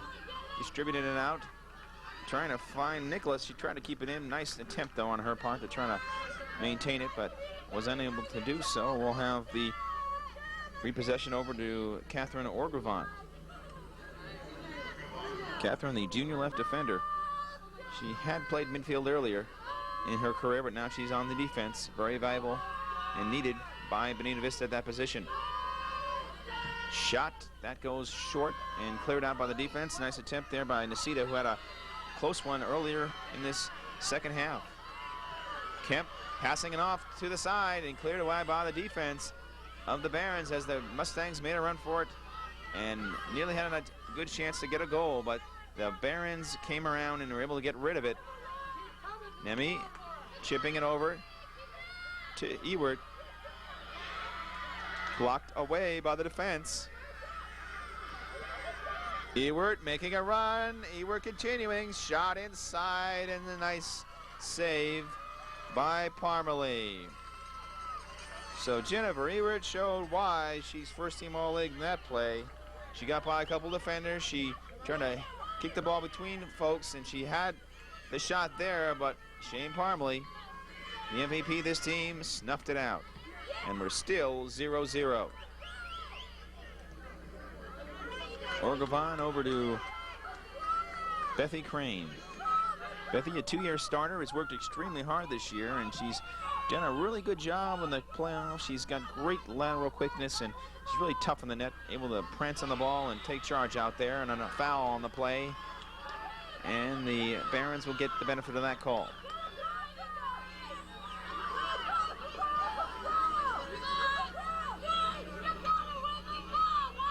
distributed it out, trying to find Nicholas. She tried to keep it in. Nice attempt, though, on her part to try to maintain it, but was unable to do so. We'll have the repossession over to Catherine Orgravon. Catherine, the junior left defender. She had played midfield earlier in her career, but now she's on the defense. Very valuable and needed by Bonita Vista at that position. Shot, that goes short and cleared out by the defense. Nice attempt there by Nisita, who had a close one earlier in this second half. Kemp passing it off to the side and cleared away by the defense of the Barons as the Mustangs made a run for it and nearly had a good chance to get a goal, but the Barons came around and were able to get rid of it. Nemi chipping it over to Ewert. Blocked away by the defense. Ewert making a run. Ewert continuing. Shot inside and a nice save by Parmalee. So Jennifer Ewert showed why she's first team All-League in that play. She got by a couple defenders. She tried to kick the ball between folks, and she had the shot there, but Shane Parmalee, the MVP of this team, snuffed it out. And we're still 0-0. Orgravon over to Bethy Crane. Bethy, a two-year starter, has worked extremely hard this year, and she's done a really good job in the playoffs. She's got great lateral quickness, and she's really tough in the net, able to prance on the ball and take charge out there, and on a foul on the play. And the Barons will get the benefit of that call.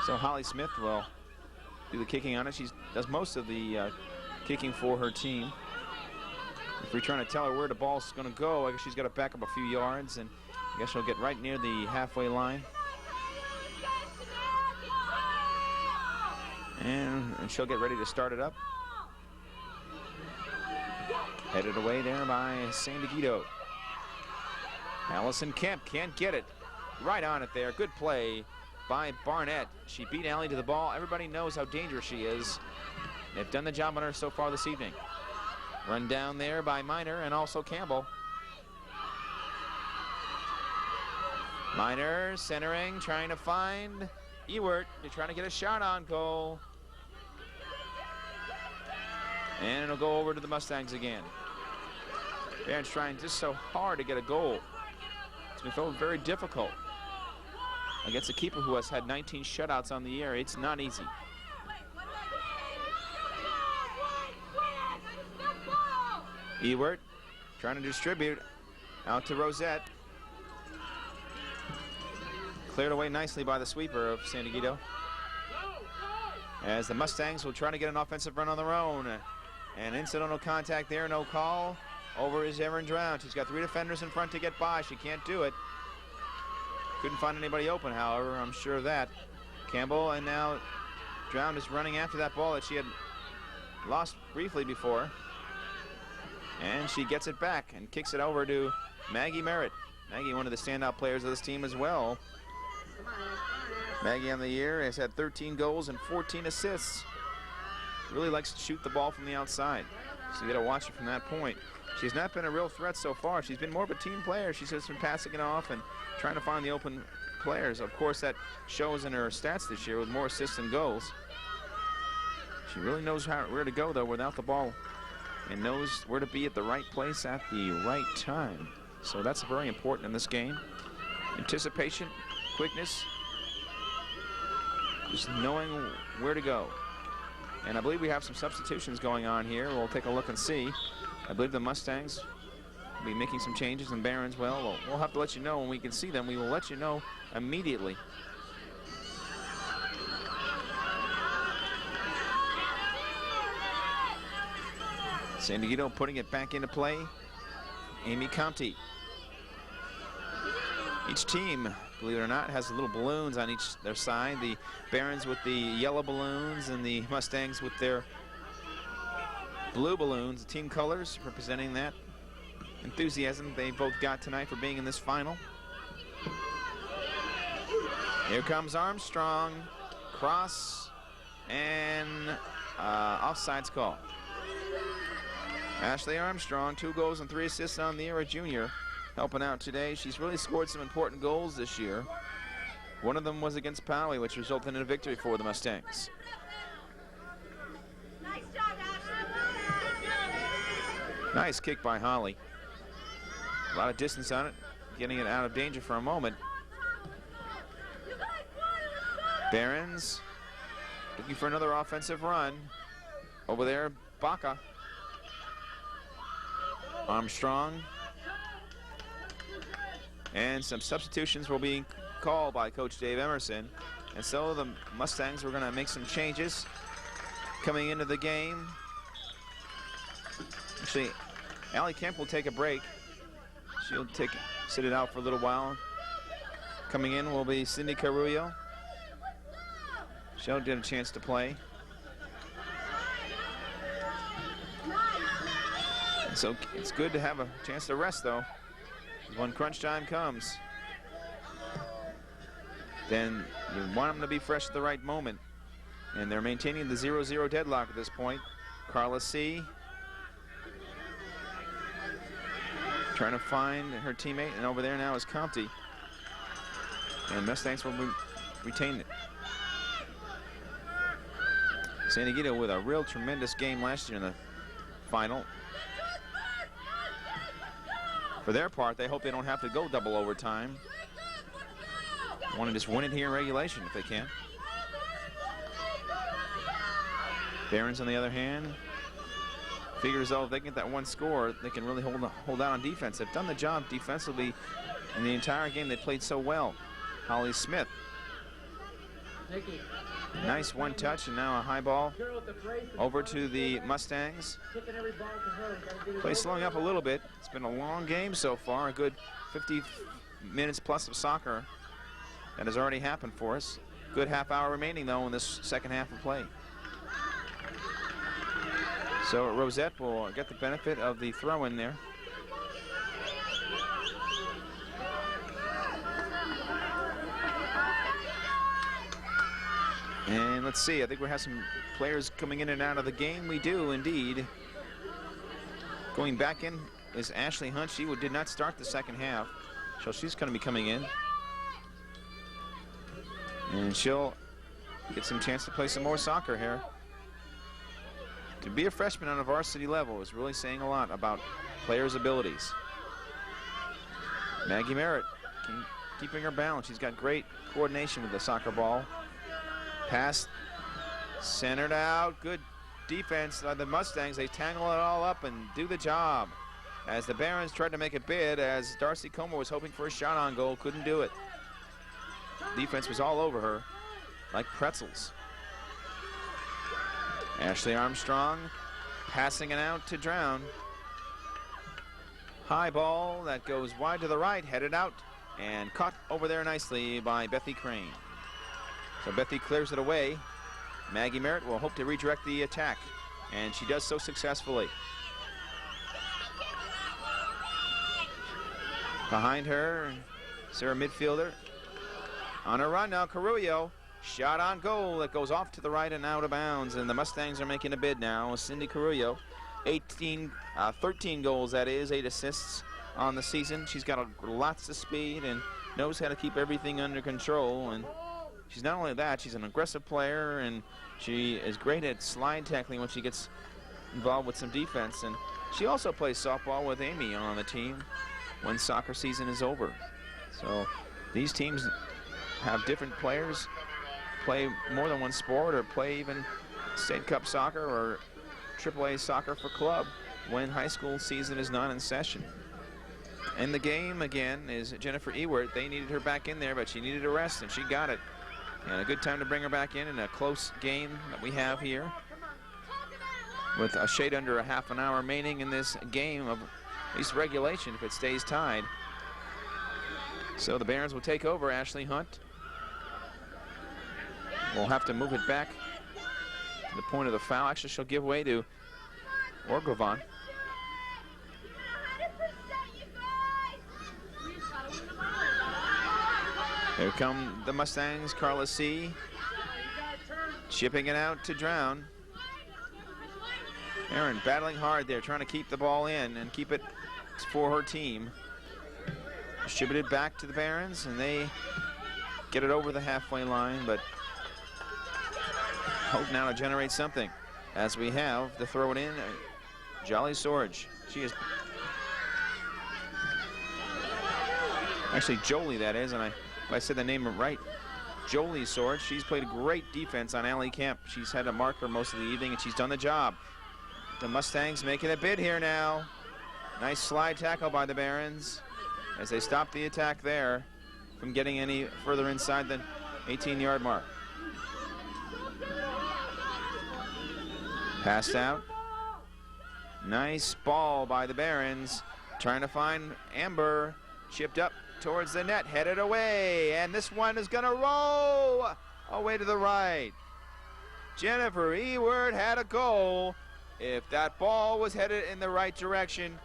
So Holly Smith will do the kicking on it. She does most of the kicking for her team. If we're trying to tell her where the ball's going to go, I guess she's got to back up a few yards, and I guess she'll get right near the halfway line. And she'll get ready to start it up. Headed away there by San Dieguito. Allison Kemp can't get it. Right on it there. Good play by Barnett. She beat Allie to the ball. Everybody knows how dangerous she is. They've done the job on her so far this evening. Run down there by Miner and also Campbell. Miner centering, trying to find Ewert. They're trying to get a shot on goal. And it'll go over to the Mustangs again. Barron's trying just so hard to get a goal. It's been felt very difficult against a keeper who has had 19 shutouts on the year. It's not easy. Ewert trying to distribute out to Rosette. Cleared away nicely by the sweeper of San Dieguito. As the Mustangs will try to get an offensive run on their own. And incidental contact there, no call. Over is Erin Drown. She's got 3 defenders in front to get by. She can't do it. Couldn't find anybody open, however, I'm sure of that. Campbell, and now Drown is running after that ball that she had lost briefly before. And she gets it back and kicks it over to Maggie Merritt. Maggie, one of the standout players of this team as well. Maggie on the year has had 13 goals and 14 assists. Really likes to shoot the ball from the outside. So you got to watch her from that point. She's not been a real threat so far. She's been more of a team player. She's just been passing it off and trying to find the open players. Of course, that shows in her stats this year with more assists and goals. She really knows where to go, though, without the ball, and knows where to be at the right place at the right time. So that's very important in this game. Anticipation, quickness, just knowing where to go. And I believe we have some substitutions going on here. We'll take a look and see. I believe the Mustangs will be making some changes, and Barons, well, we'll have to let you know when we can see them. We will let you know immediately. San Dieguito putting it back into play. Amy Conti. Each team, believe it or not, has little balloons on their side. The Barons with the yellow balloons and the Mustangs with their blue balloons. The team colors representing that enthusiasm they both got tonight for being in this final. Here comes Armstrong. Cross and offsides call. Ashley Armstrong, 2 goals and 3 assists on the year, a junior, helping out today. She's really scored some important goals this year. One of them was against Poway, which resulted in a victory for the Mustangs. Nice job, Ashley. Nice kick by Holly. A lot of distance on it, getting it out of danger for a moment. Barons looking for another offensive run. Over there, Baca. Armstrong. And some substitutions will be called by Coach Dave Emerson. And so the Mustangs were going to make some changes coming into the game. Actually, Allie Kemp will take a break. She'll sit it out for a little while. Coming in will be Cindy Carullo. She'll get a chance to play. So it's good to have a chance to rest, though. When crunch time comes, then you want them to be fresh at the right moment. And they're maintaining the 0-0 deadlock at this point. Carla C. trying to find her teammate, and over there now is Conti. And Mustangs will retain it. San Dieguito with a real tremendous game last year in the final. For their part, they hope they don't have to go double overtime. Want to just win it here in regulation if they can. Barons, on the other hand, figures though if they get that one score, they can really hold out on defense. They've done the job defensively in the entire game. They played so well. Holly Smith. Nice one touch, and now a high ball over to the Mustangs. Play slowing up a little bit. It's been a long game so far, a good 50 minutes plus of soccer that has already happened for us. Good half hour remaining though in this second half of play. So Rosette will get the benefit of the throw in there. And let's see, I think we have some players coming in and out of the game. We do indeed. Going back in is Ashley Hunt. She did not start the second half, so she's going to be coming in. And she'll get some chance to play some more soccer here. To be a freshman on a varsity level is really saying a lot about players' abilities. Maggie Merritt keeping her balance. She's got great coordination with the soccer ball. Pass centered out. Good defense by the Mustangs. They tangle it all up and do the job. As the Barons tried to make a bid, as Darcy Comer was hoping for a shot on goal, couldn't do it. Defense was all over her like pretzels. Ashley Armstrong passing it out to Drown. High ball that goes wide to the right, headed out and caught over there nicely by Bethy Crane. So Bethy clears it away. Maggie Merritt will hope to redirect the attack, and she does so successfully. Behind her, Sarah midfielder. On a run now, Carullo. Shot on goal that goes off to the right and out of bounds, and the Mustangs are making a bid now. Cindy Carullo, 13 goals, that is, 8 assists on the season. She's got lots of speed and knows how to keep everything under control. And she's not only that, she's an aggressive player, and she is great at slide tackling when she gets involved with some defense. And she also plays softball with Amy on the team. when soccer season is over. So these teams have different players, play more than one sport, or play even State Cup soccer or AAA soccer for club when high school season is not in session. And the game again is Jennifer Ewert. They needed her back in there, but she needed a rest, and she got it. And a good time to bring her back in a close game that we have here, with a shade under a half an hour remaining in this game of at least regulation if it stays tied. So the Barons will take over. Ashley Hunt will have to move it back to the point of the foul. Actually, she'll give way to Orgovan. Here come the Mustangs. Carla C. chipping it out to Drown. Aaron battling hard there, trying to keep the ball in and keep it for her team. Distributed back to the Barons, and they get it over the halfway line, but hope now to generate something, as we have to throw it in. Jolly Sorge. She is actually Jolie, that is, and if I said the name right, Jolie Sorge. She's played great defense on Allie Kemp. She's had to mark her most of the evening, and she's done the job. The Mustangs making a bid here now. Nice slide tackle by the Barons as they stop the attack there from getting any further inside the 18-yard mark. Passed out. Nice ball by the Barons, trying to find Amber. Chipped up towards the net, headed away, and this one is gonna roll away to the right. Jennifer Ewert had a goal. If that ball was headed in the right direction,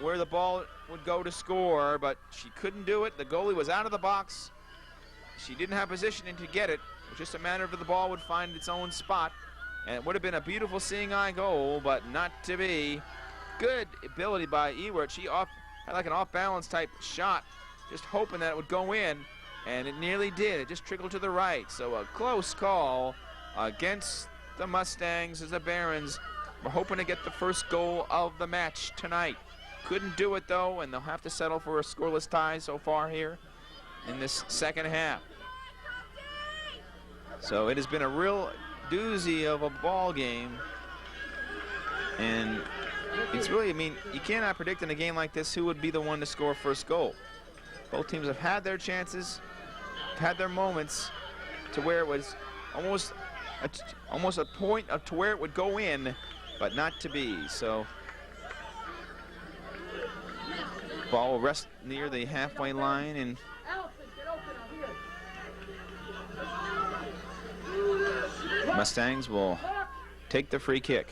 where the ball would go to score, but she couldn't do it. The goalie was out of the box. She didn't have positioning to get it. It was just a matter of the ball would find its own spot, and it would have been a beautiful seeing eye goal, but not to be. Good ability by Ewert. She had like an off-balance type shot, just hoping that it would go in, and it nearly did. It just trickled to the right. So a close call against the Mustangs as the Barons were hoping to get the first goal of the match tonight. Couldn't do it though, and they'll have to settle for a scoreless tie so far here in this second half. So it has been a real doozy of a ball game, and it's really, I mean, you cannot predict in a game like this who would be the one to score first goal. Both teams have had their chances, had their moments to where it was almost a point to where it would go in, but not to be. So ball will rest near the halfway line, and Mustangs will take the free kick.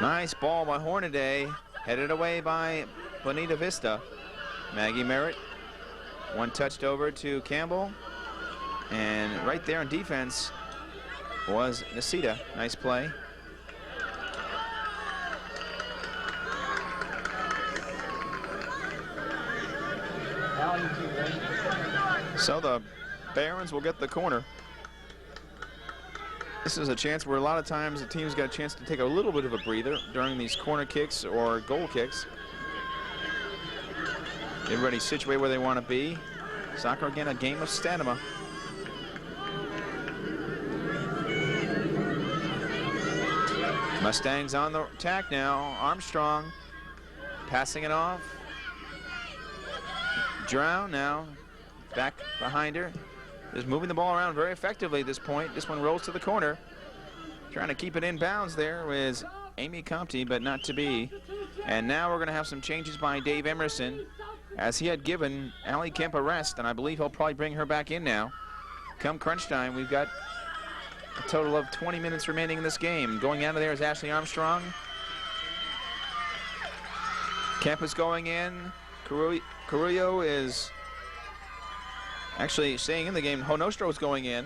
Nice ball by Hornaday, headed away by Bonita Vista. Maggie Merritt, one touched over to Campbell, and right there on defense was Nisita. Nice play. So the Barons will get the corner. This is a chance where a lot of times the team's got a chance to take a little bit of a breather during these corner kicks or goal kicks. Everybody situated where they want to be. Soccer, again, a game of stamina. Mustangs on the attack now. Armstrong passing it off. Drown now back behind her. Is moving the ball around very effectively at this point. This one rolls to the corner. Trying to keep it in bounds there is Amy Compte, but not to be. And now we're going to have some changes by Dave Emerson, as he had given Allie Kemp a rest, and I believe he'll probably bring her back in now. Come crunch time, we've got a total of 20 minutes remaining in this game. Going out of there is Ashley Armstrong. Kemp is going in. Carrillo is actually staying in the game. Honostro is going in.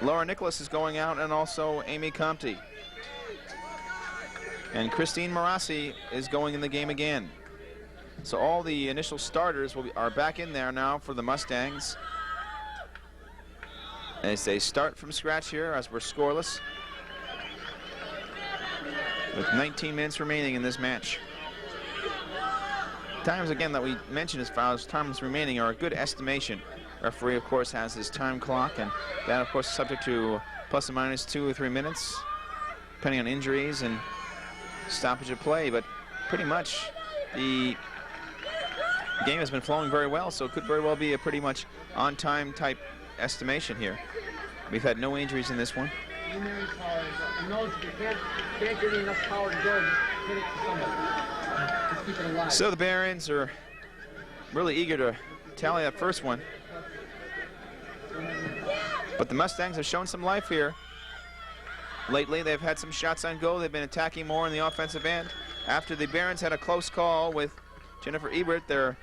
Laura Nicholas is going out, and also Amy Compte. And Christine Marassi is going in the game again. So all the initial starters are back in there now for the Mustangs, as they start from scratch here as we're scoreless. with 19 minutes remaining in this match. Times, again, that we mentioned as far as times remaining are a good estimation. Referee, of course, has his time clock, and that, of course, is subject to plus or minus 2 or 3 minutes, depending on injuries and stoppage of play. But pretty much the game has been flowing very well, so it could very well be a pretty much on-time type estimation here. We've had no injuries in this one. So the Barons are really eager to tally that first one. But the Mustangs have shown some life here. Lately, they've had some shots on goal. They've been attacking more in the offensive end. After the Barons had a close call with Jennifer Ebert, their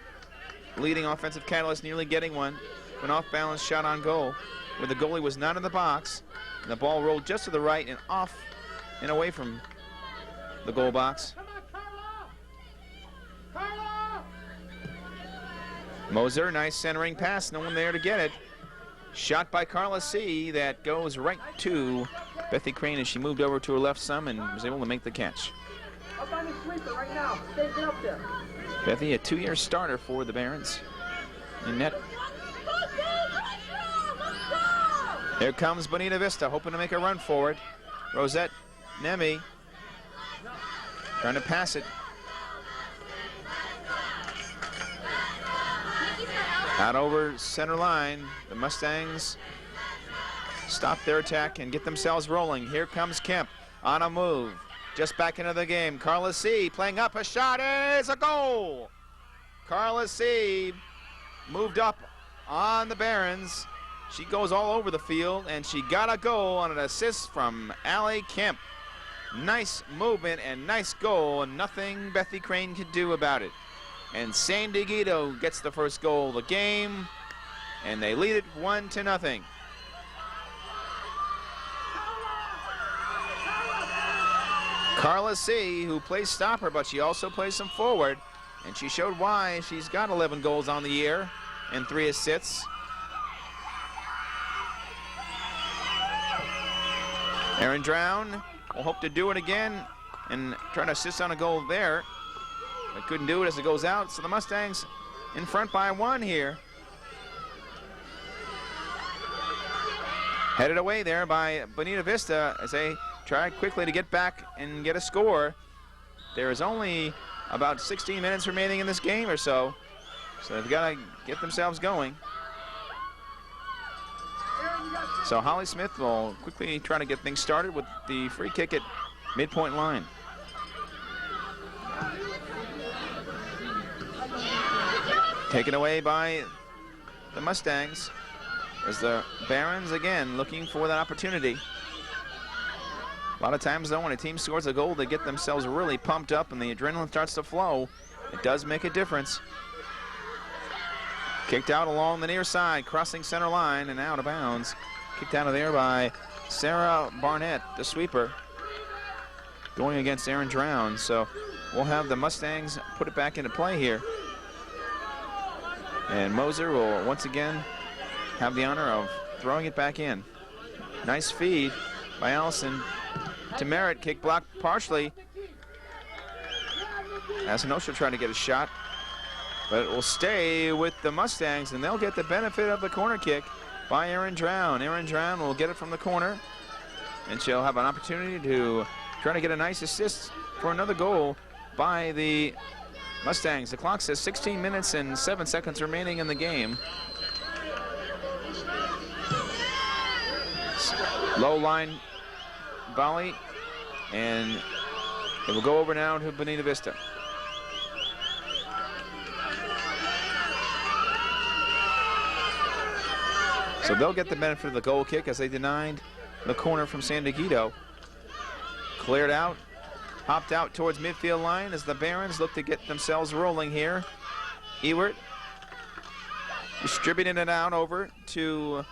leading offensive catalyst, nearly getting one. An off-balance shot on goal, where the goalie was not in the box. And the ball rolled just to the right and off and away from the goal box. Moser, nice centering pass, no one there to get it. Shot by Carla C. that goes right to Bethy Crane as she moved over to her left some and was able to make the catch. Up on the sweeper right now. Stay up there. Bethy, a 2-year starter for the Barons. In net. Here comes Bonita Vista, hoping to make a run forward. Rosette Nemi trying to pass it. Out over center line. The Mustangs stop their attack and get themselves rolling. Here comes Kemp on a move. Just back into the game. Carla C. playing up. A shot is a goal. Carla C. moved up on the Barons. She goes all over the field, and she got a goal on an assist from Allie Kemp. Nice movement and nice goal, and nothing Bethy Crane could do about it. And San Dieguito gets the first goal of the game, and they lead it 1-0. Carla C., who plays stopper, but she also plays some forward, and she showed why. She's got 11 goals on the year and 3 assists. Aaron Drown will hope to do it again and try to assist on a goal there. But couldn't do it as it goes out, so the Mustangs in front by 1 here. Headed away there by Bonita Vista as they try quickly to get back and get a score. There is only about 16 minutes remaining in this game or so, so they've got to get themselves going. So Holly Smith will quickly try to get things started with the free kick at midpoint line. Taken away by the Mustangs as the Barons again looking for that opportunity. A lot of times though, when a team scores a goal, they get themselves really pumped up and the adrenaline starts to flow. It does make a difference. Kicked out along the near side, crossing center line and out of bounds. Kicked out of there by Sarah Barnett, the sweeper, going against Aaron Drown. So we'll have the Mustangs put it back into play here. And Moser will once again have the honor of throwing it back in. Nice feed by Allison to Merritt. Kick blocked partially. Asanosha trying to get a shot, but it will stay with the Mustangs, and they'll get the benefit of the corner kick by Aaron Drown. Aaron Drown will get it from the corner, and she'll have an opportunity to try to get a nice assist for another goal by the Mustangs. The clock says 16 minutes and 7 seconds remaining in the game. Low line volley, and it will go over now to Bonita Vista. So they'll get the benefit of the goal kick as they denied the corner from San Dieguito. Cleared out. Hopped out towards midfield line as the Barons look to get themselves rolling here. Ewert distributing it out over to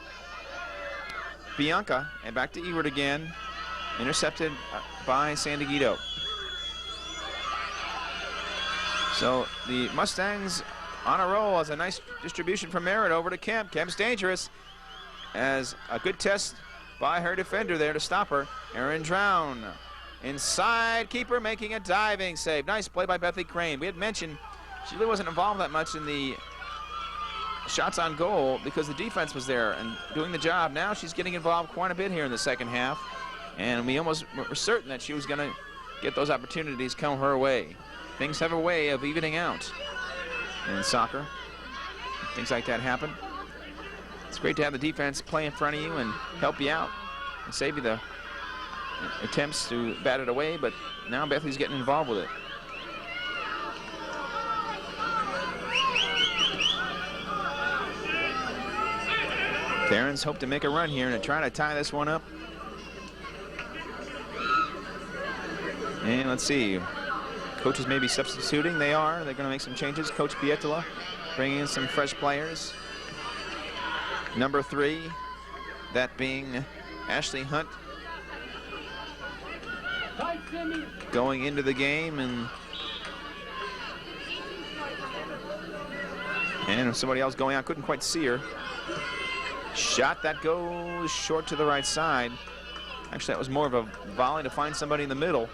Bianca, and back to Ewert again. Intercepted by San Dieguito. So the Mustangs on a roll as a nice distribution from Merritt over to Kemp. Kemp's dangerous as a good test by her defender there to stop her. Aaron Drown Inside, keeper making a diving save. Nice play by Bethany Crane. We had mentioned she really wasn't involved that much in the shots on goal because the defense was there and doing the job. Now she's getting involved quite a bit here in the second half, and we almost were certain that she was going to get those opportunities come her way. Things have a way of evening out in soccer. Things like that happen. It's great to have the defense play in front of you and help you out and save you the attempts to bat it away, but now Bethany's getting involved with it. Barons hope to make a run here and try to tie this one up. And let's see. Coaches may be substituting. They are. They're going to make some changes. Coach Pietola bringing in some fresh players. Number 3, that being Ashley Hunt, going into the game, and somebody else going out. Couldn't quite see her. Shot that goes short to the right side. Actually, that was more of a volley to find somebody in the middle.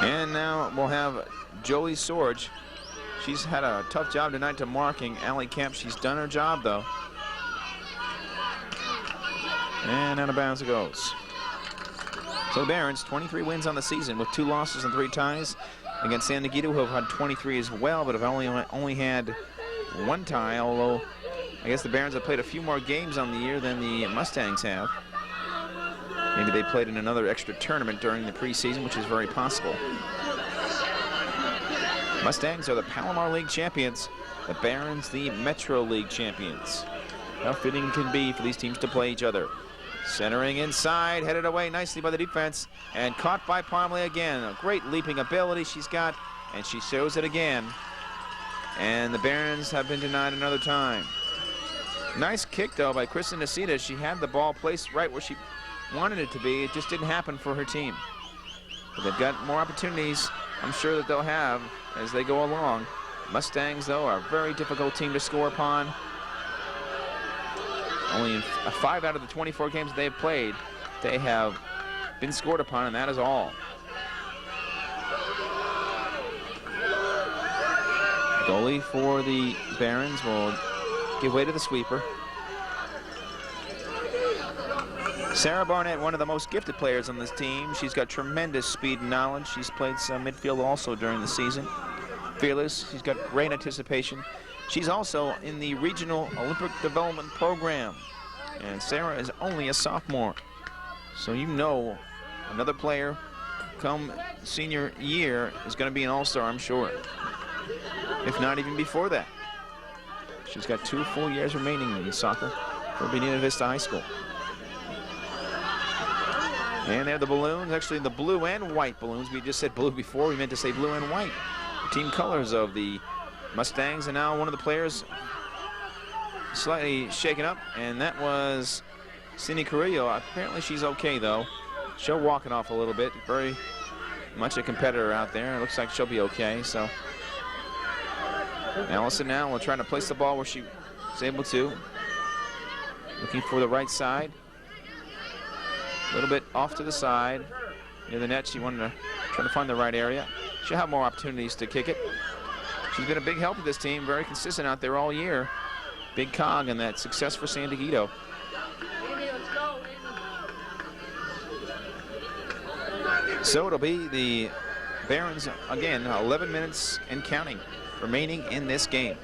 And now we'll have Jolie Sorge. She's had a tough job tonight to marking Allie Kemp. She's done her job, though. And out of bounds it goes. So the Barons, 23 wins on the season with 2 losses and 3 ties against San Dieguito, who have had 23 as well, but have only had 1 tie, although I guess the Barons have played a few more games on the year than the Mustangs have. Maybe they played in another extra tournament during the preseason, which is very possible. Mustangs are the Palomar League champions, the Barons the Metro League champions. How fitting it can be for these teams to play each other. Centering inside, headed away nicely by the defense, and caught by Parmley again. A great leaping ability she's got, and she shows it again. And the Barons have been denied another time. Nice kick, though, by Kristen Nacita. She had the ball placed right where she wanted it to be. It just didn't happen for her team. But they've got more opportunities, I'm sure, that they'll have as they go along. Mustangs, though, are a very difficult team to score upon. Only in 5 out of the 24 games they've played, they have been scored upon, and that is all. Goalie for the Barons will give way to the sweeper. Sarah Barnett, one of the most gifted players on this team. She's got tremendous speed and knowledge. She's played some midfield also during the season. Fearless, she's got great anticipation. She's also in the Regional Olympic Development Program. And Sarah is only a sophomore. So you know another player come senior year is going to be an all-star, I'm sure. If not even before that. She's got 2 full years remaining in soccer for Bonita Vista High School. And there are the balloons, actually the blue and white balloons. We just said blue before, we meant to say blue and white. The team colors of the Mustangs, and now one of the players slightly shaken up, and that was Cindy Carrillo. Apparently she's okay, though. She'll walk it off a little bit. Very much a competitor out there. It looks like she'll be okay, so. Allison now will try to place the ball where she was able to. Looking for the right side. A little bit off to the side. Near the net, she wanted to try to find the right area. She'll have more opportunities to kick it. She's been a big help to this team, very consistent out there all year. Big cog in that success for San Dieguito. So it'll be the Barons again, 11 minutes and counting remaining in this game.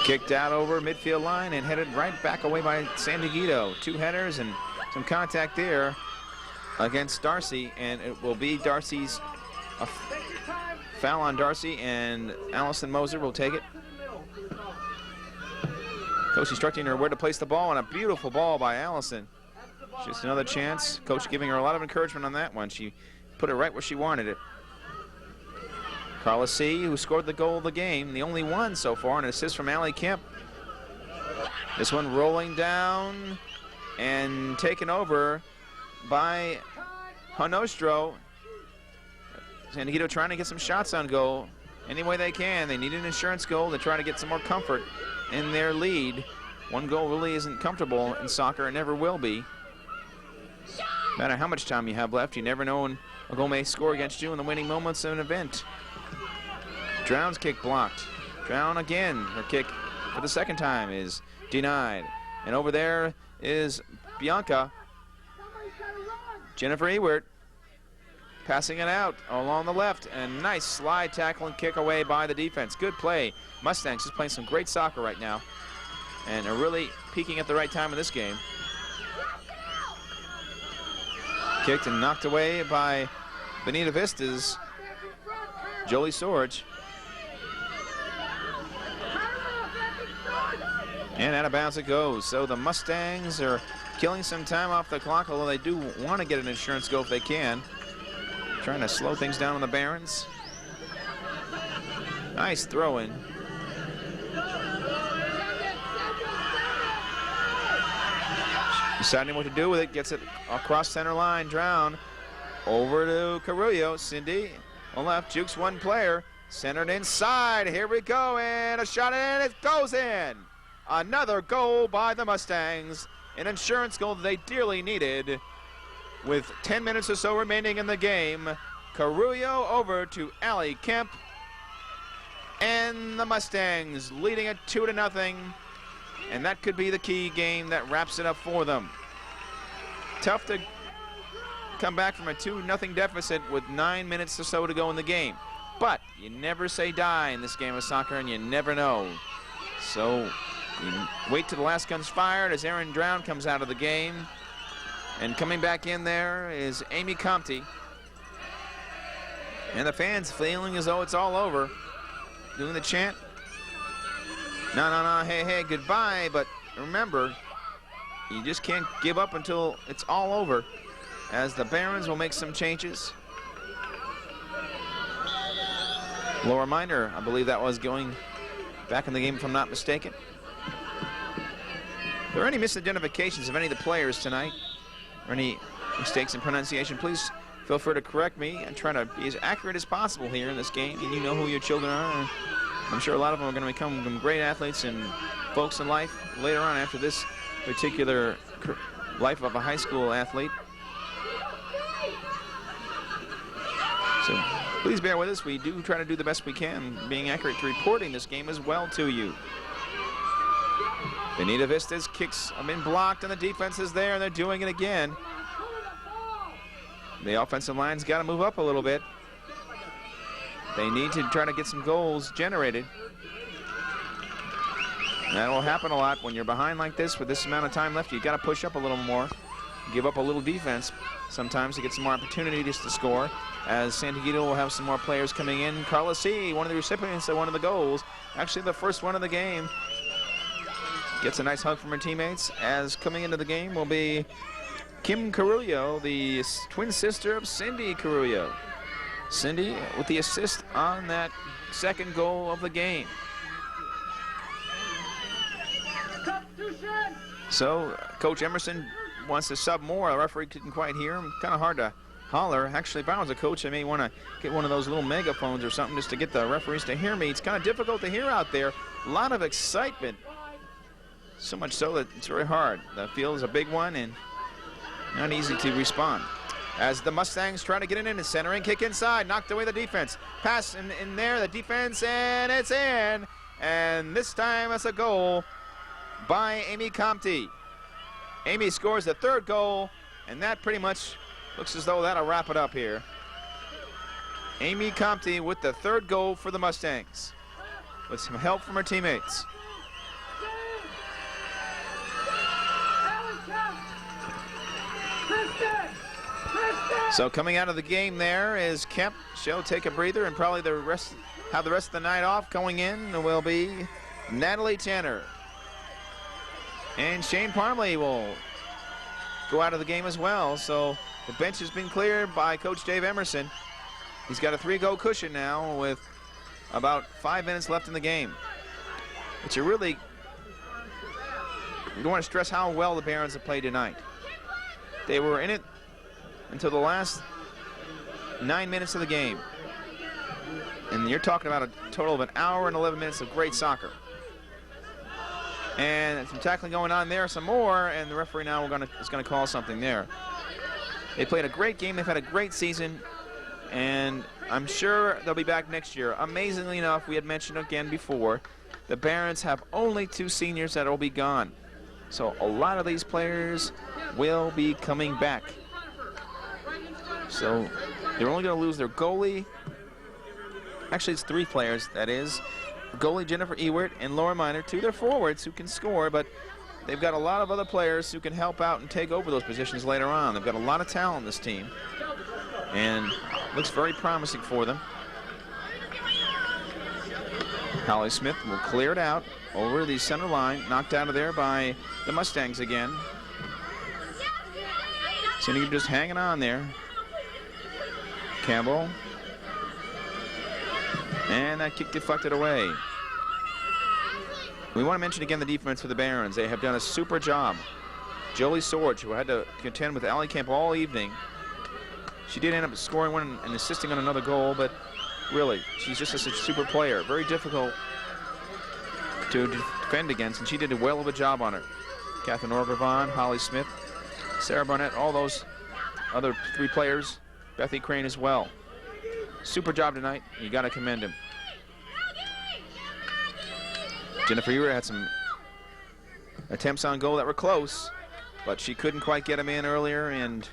Kicked out over midfield line and headed right back away by San Dieguito. 2 headers and some contact there against Darcy, and it will be Darcy's foul on Darcy, and Allison Moser will take it. Coach instructing her where to place the ball, and a beautiful ball by Allison. Just another chance. Coach giving her a lot of encouragement on that one. She put it right where she wanted it. Carla C., who scored the goal of the game, the only one so far, an assist from Allie Kemp. This one rolling down and taken over by Honostro. San Dieguito trying to get some shots on goal, any way they can. They need an insurance goal to try to get some more comfort in their lead. One goal really isn't comfortable in soccer. It never will be. No matter how much time you have left, you never know when a goal may score against you in the winning moments of an event. Drown's kick blocked. Drown again. Her kick for the second time is denied. And over there is Bianca. Jennifer Ewert passing it out along the left. And nice slide tackle and kick away by the defense. Good play. Mustangs is playing some great soccer right now. And are really peaking at the right time in this game. Kicked and knocked away by Bonita Vista's Jolie Sorge. And out of bounds it goes. So the Mustangs are killing some time off the clock, although they do want to get an insurance goal if they can. Trying to slow things down on the Barons. Nice throw in. Deciding what to do with it, gets it across center line. Drown over to Carrillo. Cindy on left, jukes one player, centered inside. Here we go, and a shot in, it goes in. Another goal by the Mustangs, an insurance goal that they dearly needed. With 10 minutes or so remaining in the game, Carrillo over to Allie Kemp, and the Mustangs leading it 2-0. And that could be the key game that wraps it up for them. Tough to come back from a 2-0 deficit with 9 minutes or so to go in the game. But you never say die in this game of soccer, and you never know. So you wait till the last gun's fired as Erin Drown comes out of the game. And coming back in there is Amy Comte. And the fans feeling as though it's all over. Doing the chant. No, no, no, hey, hey, goodbye. But remember, you just can't give up until it's all over, as the Barons will make some changes. Laura Miner, I believe that was going back in the game if I'm not mistaken. If there are any misidentifications of any of the players tonight, or any mistakes in pronunciation, please feel free to correct me. I'm trying to be as accurate as possible here in this game, and you know who your children are. I'm sure a lot of them are going to become great athletes and folks in life later on after this particular life of a high school athlete. So please bear with us. We do try to do the best we can, being accurate to reporting this game as well to you. Bonita Vista's kicks have been blocked, and the defense is there, and they're doing it again. The offensive line's got to move up a little bit. They need to try to get some goals generated. And that will happen a lot when you're behind like this with this amount of time left. You've got to push up a little more, give up a little defense sometimes to get some more opportunities to score, as San Dieguito will have some more players coming in. Carla C., one of the recipients of one of the goals, actually the first one of the game, gets a nice hug from her teammates, as coming into the game will be Kim Carrillo, the twin sister of Cindy Carrillo. Cindy with the assist on that second goal of the game. So Coach Emerson wants to sub more. The referee didn't quite hear him. Kind of hard to holler. Actually, if I was a coach, I may want to get one of those little megaphones or something just to get the referees to hear me. It's kind of difficult to hear out there. A lot of excitement. So much so that it's very hard. The field is a big one and not easy to respond. As the Mustangs try to get it in, centering kick inside, knocked away the defense. Pass in there, the defense, and it's in. And this time it's a goal by Amy Comte. Amy scores the third goal, and that pretty much looks as though that'll wrap it up here. Amy Comte with the third goal for the Mustangs, with some help from her teammates. So coming out of the game there is Kemp. She'll take a breather and probably have the rest of the night off. Going in will be Natalie Tanner. And Shane Parmley will go out of the game as well. So the bench has been cleared by Coach Dave Emerson. He's got a 3-goal cushion now with about 5 minutes left in the game. But you want to stress how well the Barons have played tonight. They were in it until the last 9 minutes of the game. And you're talking about a total of an hour and 11 minutes of great soccer. And some tackling going on there, some more, and the referee now is going to call something there. They played a great game. They've had a great season, and I'm sure they'll be back next year. Amazingly enough, we had mentioned again before, the Barons have only 2 seniors that will be gone. So a lot of these players will be coming back. So they're only going to lose their goalie. Actually, it's 3 players, that is. Goalie Jennifer Ewert and Laura Miner, 2 of their forwards who can score, but they've got a lot of other players who can help out and take over those positions later on. They've got a lot of talent in this team, and looks very promising for them. Holly Smith will clear it out over the center line, knocked out of there by the Mustangs again. Cindy just hanging on there. Campbell. And that kick deflected away. We want to mention again the defense for the Barons. They have done a super job. Jolie Sorge, who had to contend with Allie Camp all evening. She did end up scoring one and assisting on another goal, but really, she's just a super player. Very difficult to defend against, and she did a well of a job on her. Catherine Orgervon, Holly Smith, Sarah Barnett, all those other 3 players, Bethy Crane as well. Super job tonight. You got to commend him. Jennifer Ewert had some attempts on goal that were close, but she couldn't quite get them in earlier, and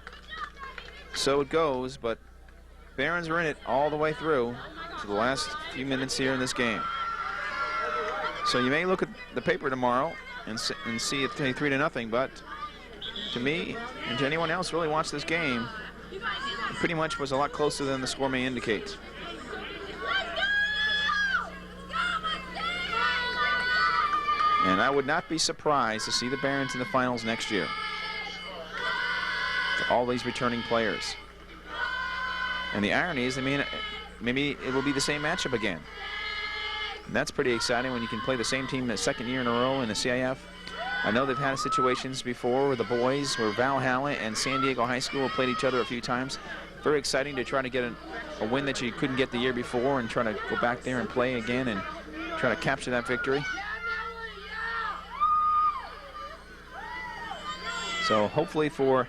so it goes. But Barons are in it all the way through to the last few minutes here in this game. So you may look at the paper tomorrow and see it 3-0, but to me and to anyone else who really watched this game, it pretty much was a lot closer than the score may indicate. And I would not be surprised to see the Barons in the finals next year. For all these returning players. And the irony is, I mean, maybe it will be the same matchup again. And that's pretty exciting when you can play the same team the 2nd year in a row in the CIF. I know they've had situations before where the boys, where Valhalla and San Diego High School have played each other a few times. Very exciting to try to get a win that you couldn't get the year before and try to go back there and play again and try to capture that victory. So hopefully for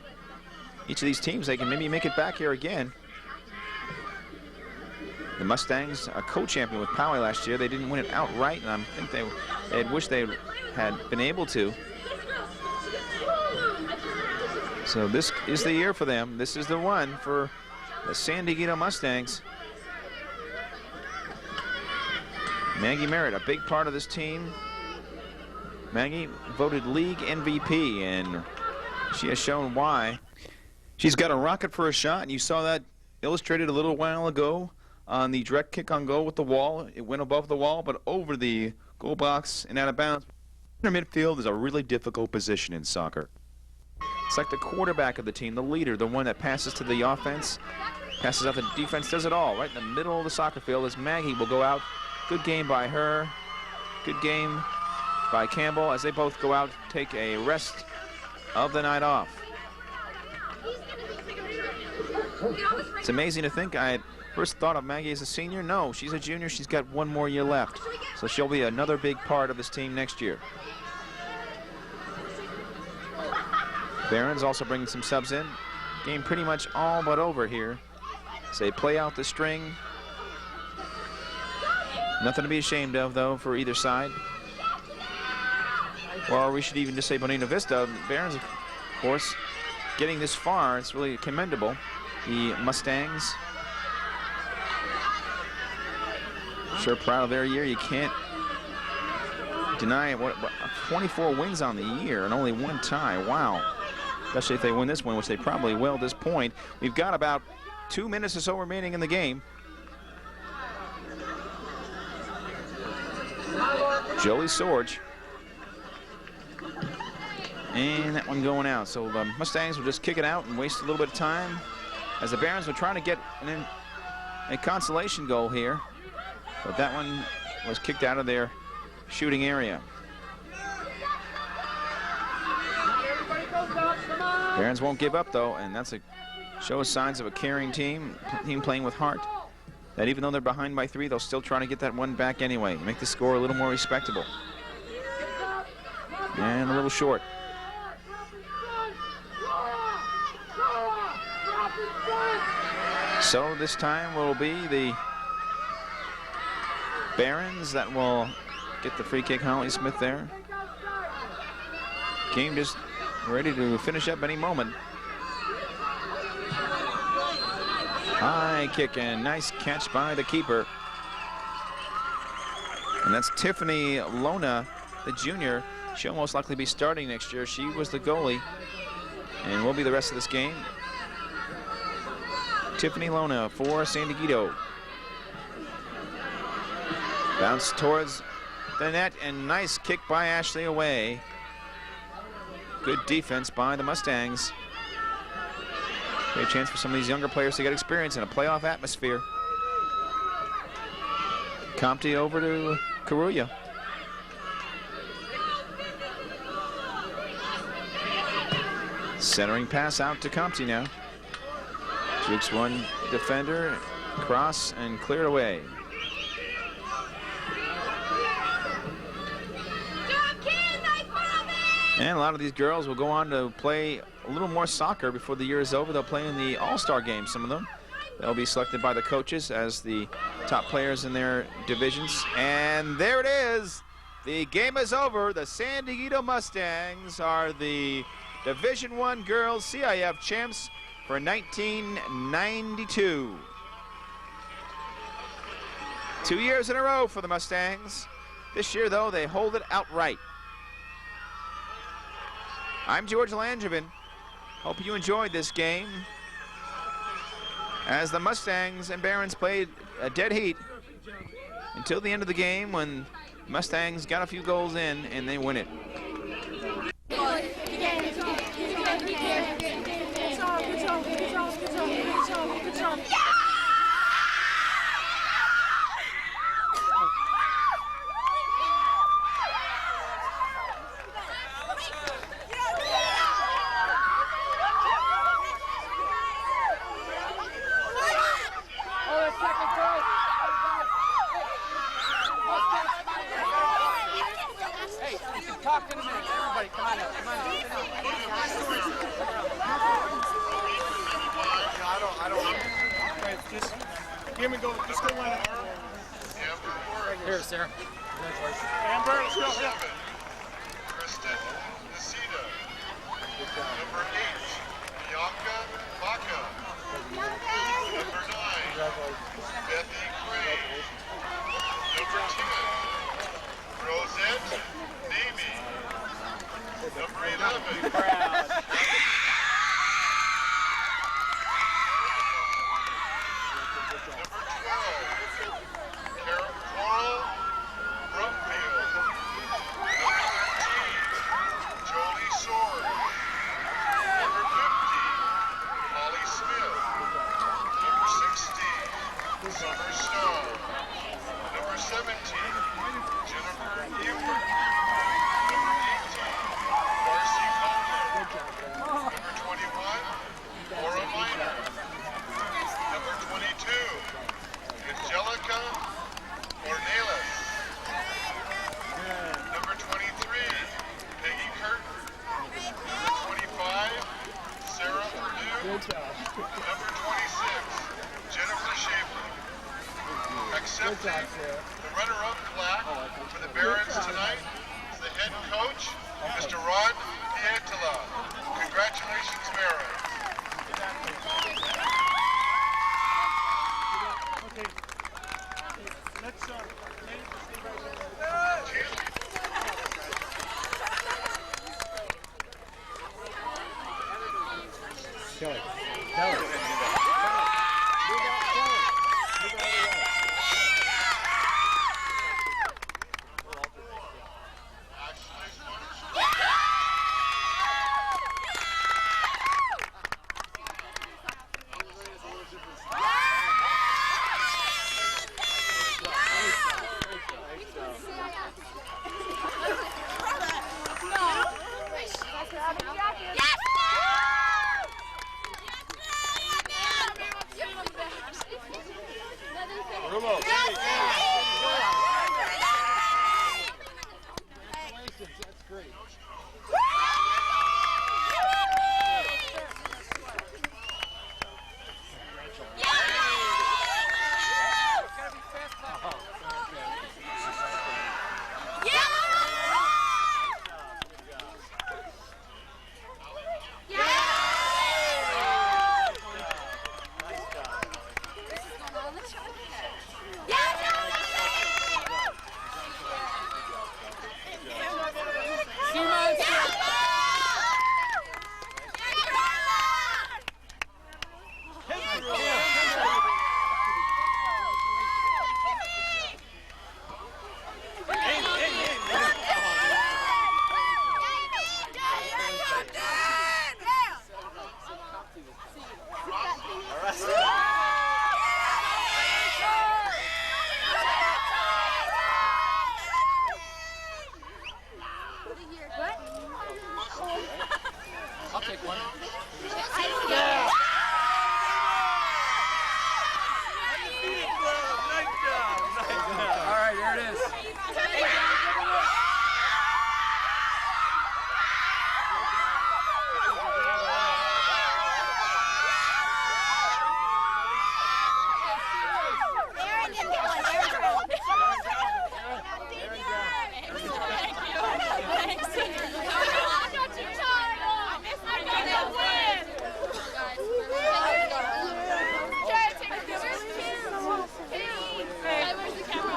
each of these teams, they can maybe make it back here again. The Mustangs, a co-champion with Poway last year. They didn't win it outright, and I think they had wished they had been able to. So this is the year for them. This is the one for the San Dieguito Mustangs. Maggie Merritt, a big part of this team. Maggie voted league MVP, and she has shown why. She's got a rocket for a shot, and you saw that illustrated a little while ago on the direct kick on goal with the wall. It went above the wall, but over the goal box and out of bounds. Midfield is a really difficult position in soccer. It's like the quarterback of the team, the leader, the one that passes to the offense, passes out the defense, does it all. Right in the middle of the soccer field as Maggie will go out. Good game by her. Good game by Campbell as they both go out, take a rest of the night off. It's amazing to think I first thought of Maggie as a senior. No, she's a junior. She's got 1 more year left. So she'll be another big part of this team next year. Barons also bringing some subs in. Game pretty much all but over here. So they play out the string. Nothing to be ashamed of, though, for either side. Or we should even just say Bonita Vista. Barons, of course, getting this far, it's really commendable. The Mustangs, sure proud of their year. You can't deny it. What 24 wins on the year and only 1 tie. Wow. Especially if they win this one, which they probably will at this point. We've got about 2 minutes or so remaining in the game. Jolie Sorge. And that one going out. So the Mustangs will just kick it out and waste a little bit of time as the Barons were trying to get a consolation goal here. But that one was kicked out of their shooting area. Barons won't give up, though, and that's shows signs of a caring team playing with heart. that even though they're behind by 3, they'll still try to get that one back anyway, make the score a little more respectable. And a little short. So this time will be the Barons that will get the free kick. Holly Smith there. Game just ready to finish up any moment. High kick and nice catch by the keeper. And that's Tiffany Lona, the junior. She'll most likely be starting next year. She was the goalie and will be the rest of this game. Tiffany Lona for San Dieguito. Bounce towards the net and nice kick by Ashley away. Good defense by the Mustangs. Great chance for some of these younger players to get experience in a playoff atmosphere. Compte over to Carulla. Centering pass out to Compte now. Jukes one defender, cross and cleared away. And a lot of these girls will go on to play a little more soccer before the year is over. They'll play in the All-Star game, some of them. They'll be selected by the coaches as the top players in their divisions. And there it is. The game is over. The San Dieguito Mustangs are the Division I Girls CIF champs for 1992. 2 years in a row for the Mustangs. This year, though, they hold it outright. I'm George Langevin. Hope you enjoyed this game as the Mustangs and Barons played a dead heat until the end of the game when Mustangs got a few goals in and they win it. Here, Sarah. Amber, let's go. Kristen Nisita. Number 8, Bianca Baca. Number 9, Bethy Gray. Number 10, Rosette Navy. Number 11, the runner-up plaque for the Barons tonight is the head coach, Mr. Rod Pietila. Congratulations, Barons. Okay. Let's Kelly. Yeah. All right, here it is. Aaron didn't get one. Aaron's wrong.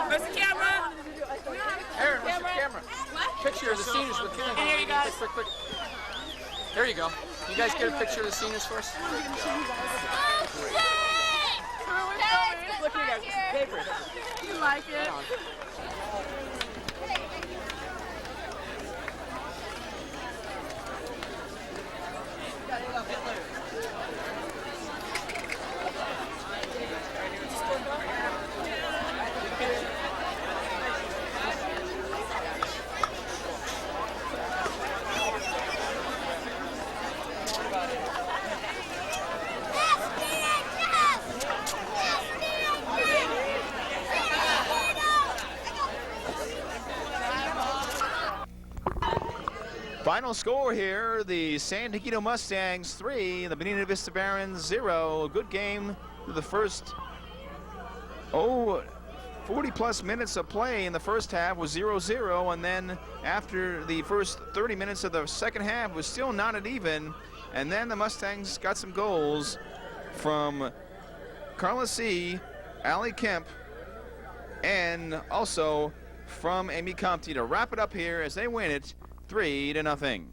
Where's the camera? Aaron, where's the camera? Picture of the seniors with Aaron. Here you guys. Quick. There you go. You guys get a picture of the seniors first? Looking at paper. You like it? Final score here, the San Dieguito Mustangs 3, the Bonita Vista Barons 0. A good game through the first, 40-plus minutes of play in the first half was 0-0, and then after the first 30 minutes of the second half was still not at even, and then the Mustangs got some goals from Carla C., Allie Kemp, and also from Amy Compte to wrap it up here as they win it 3-0.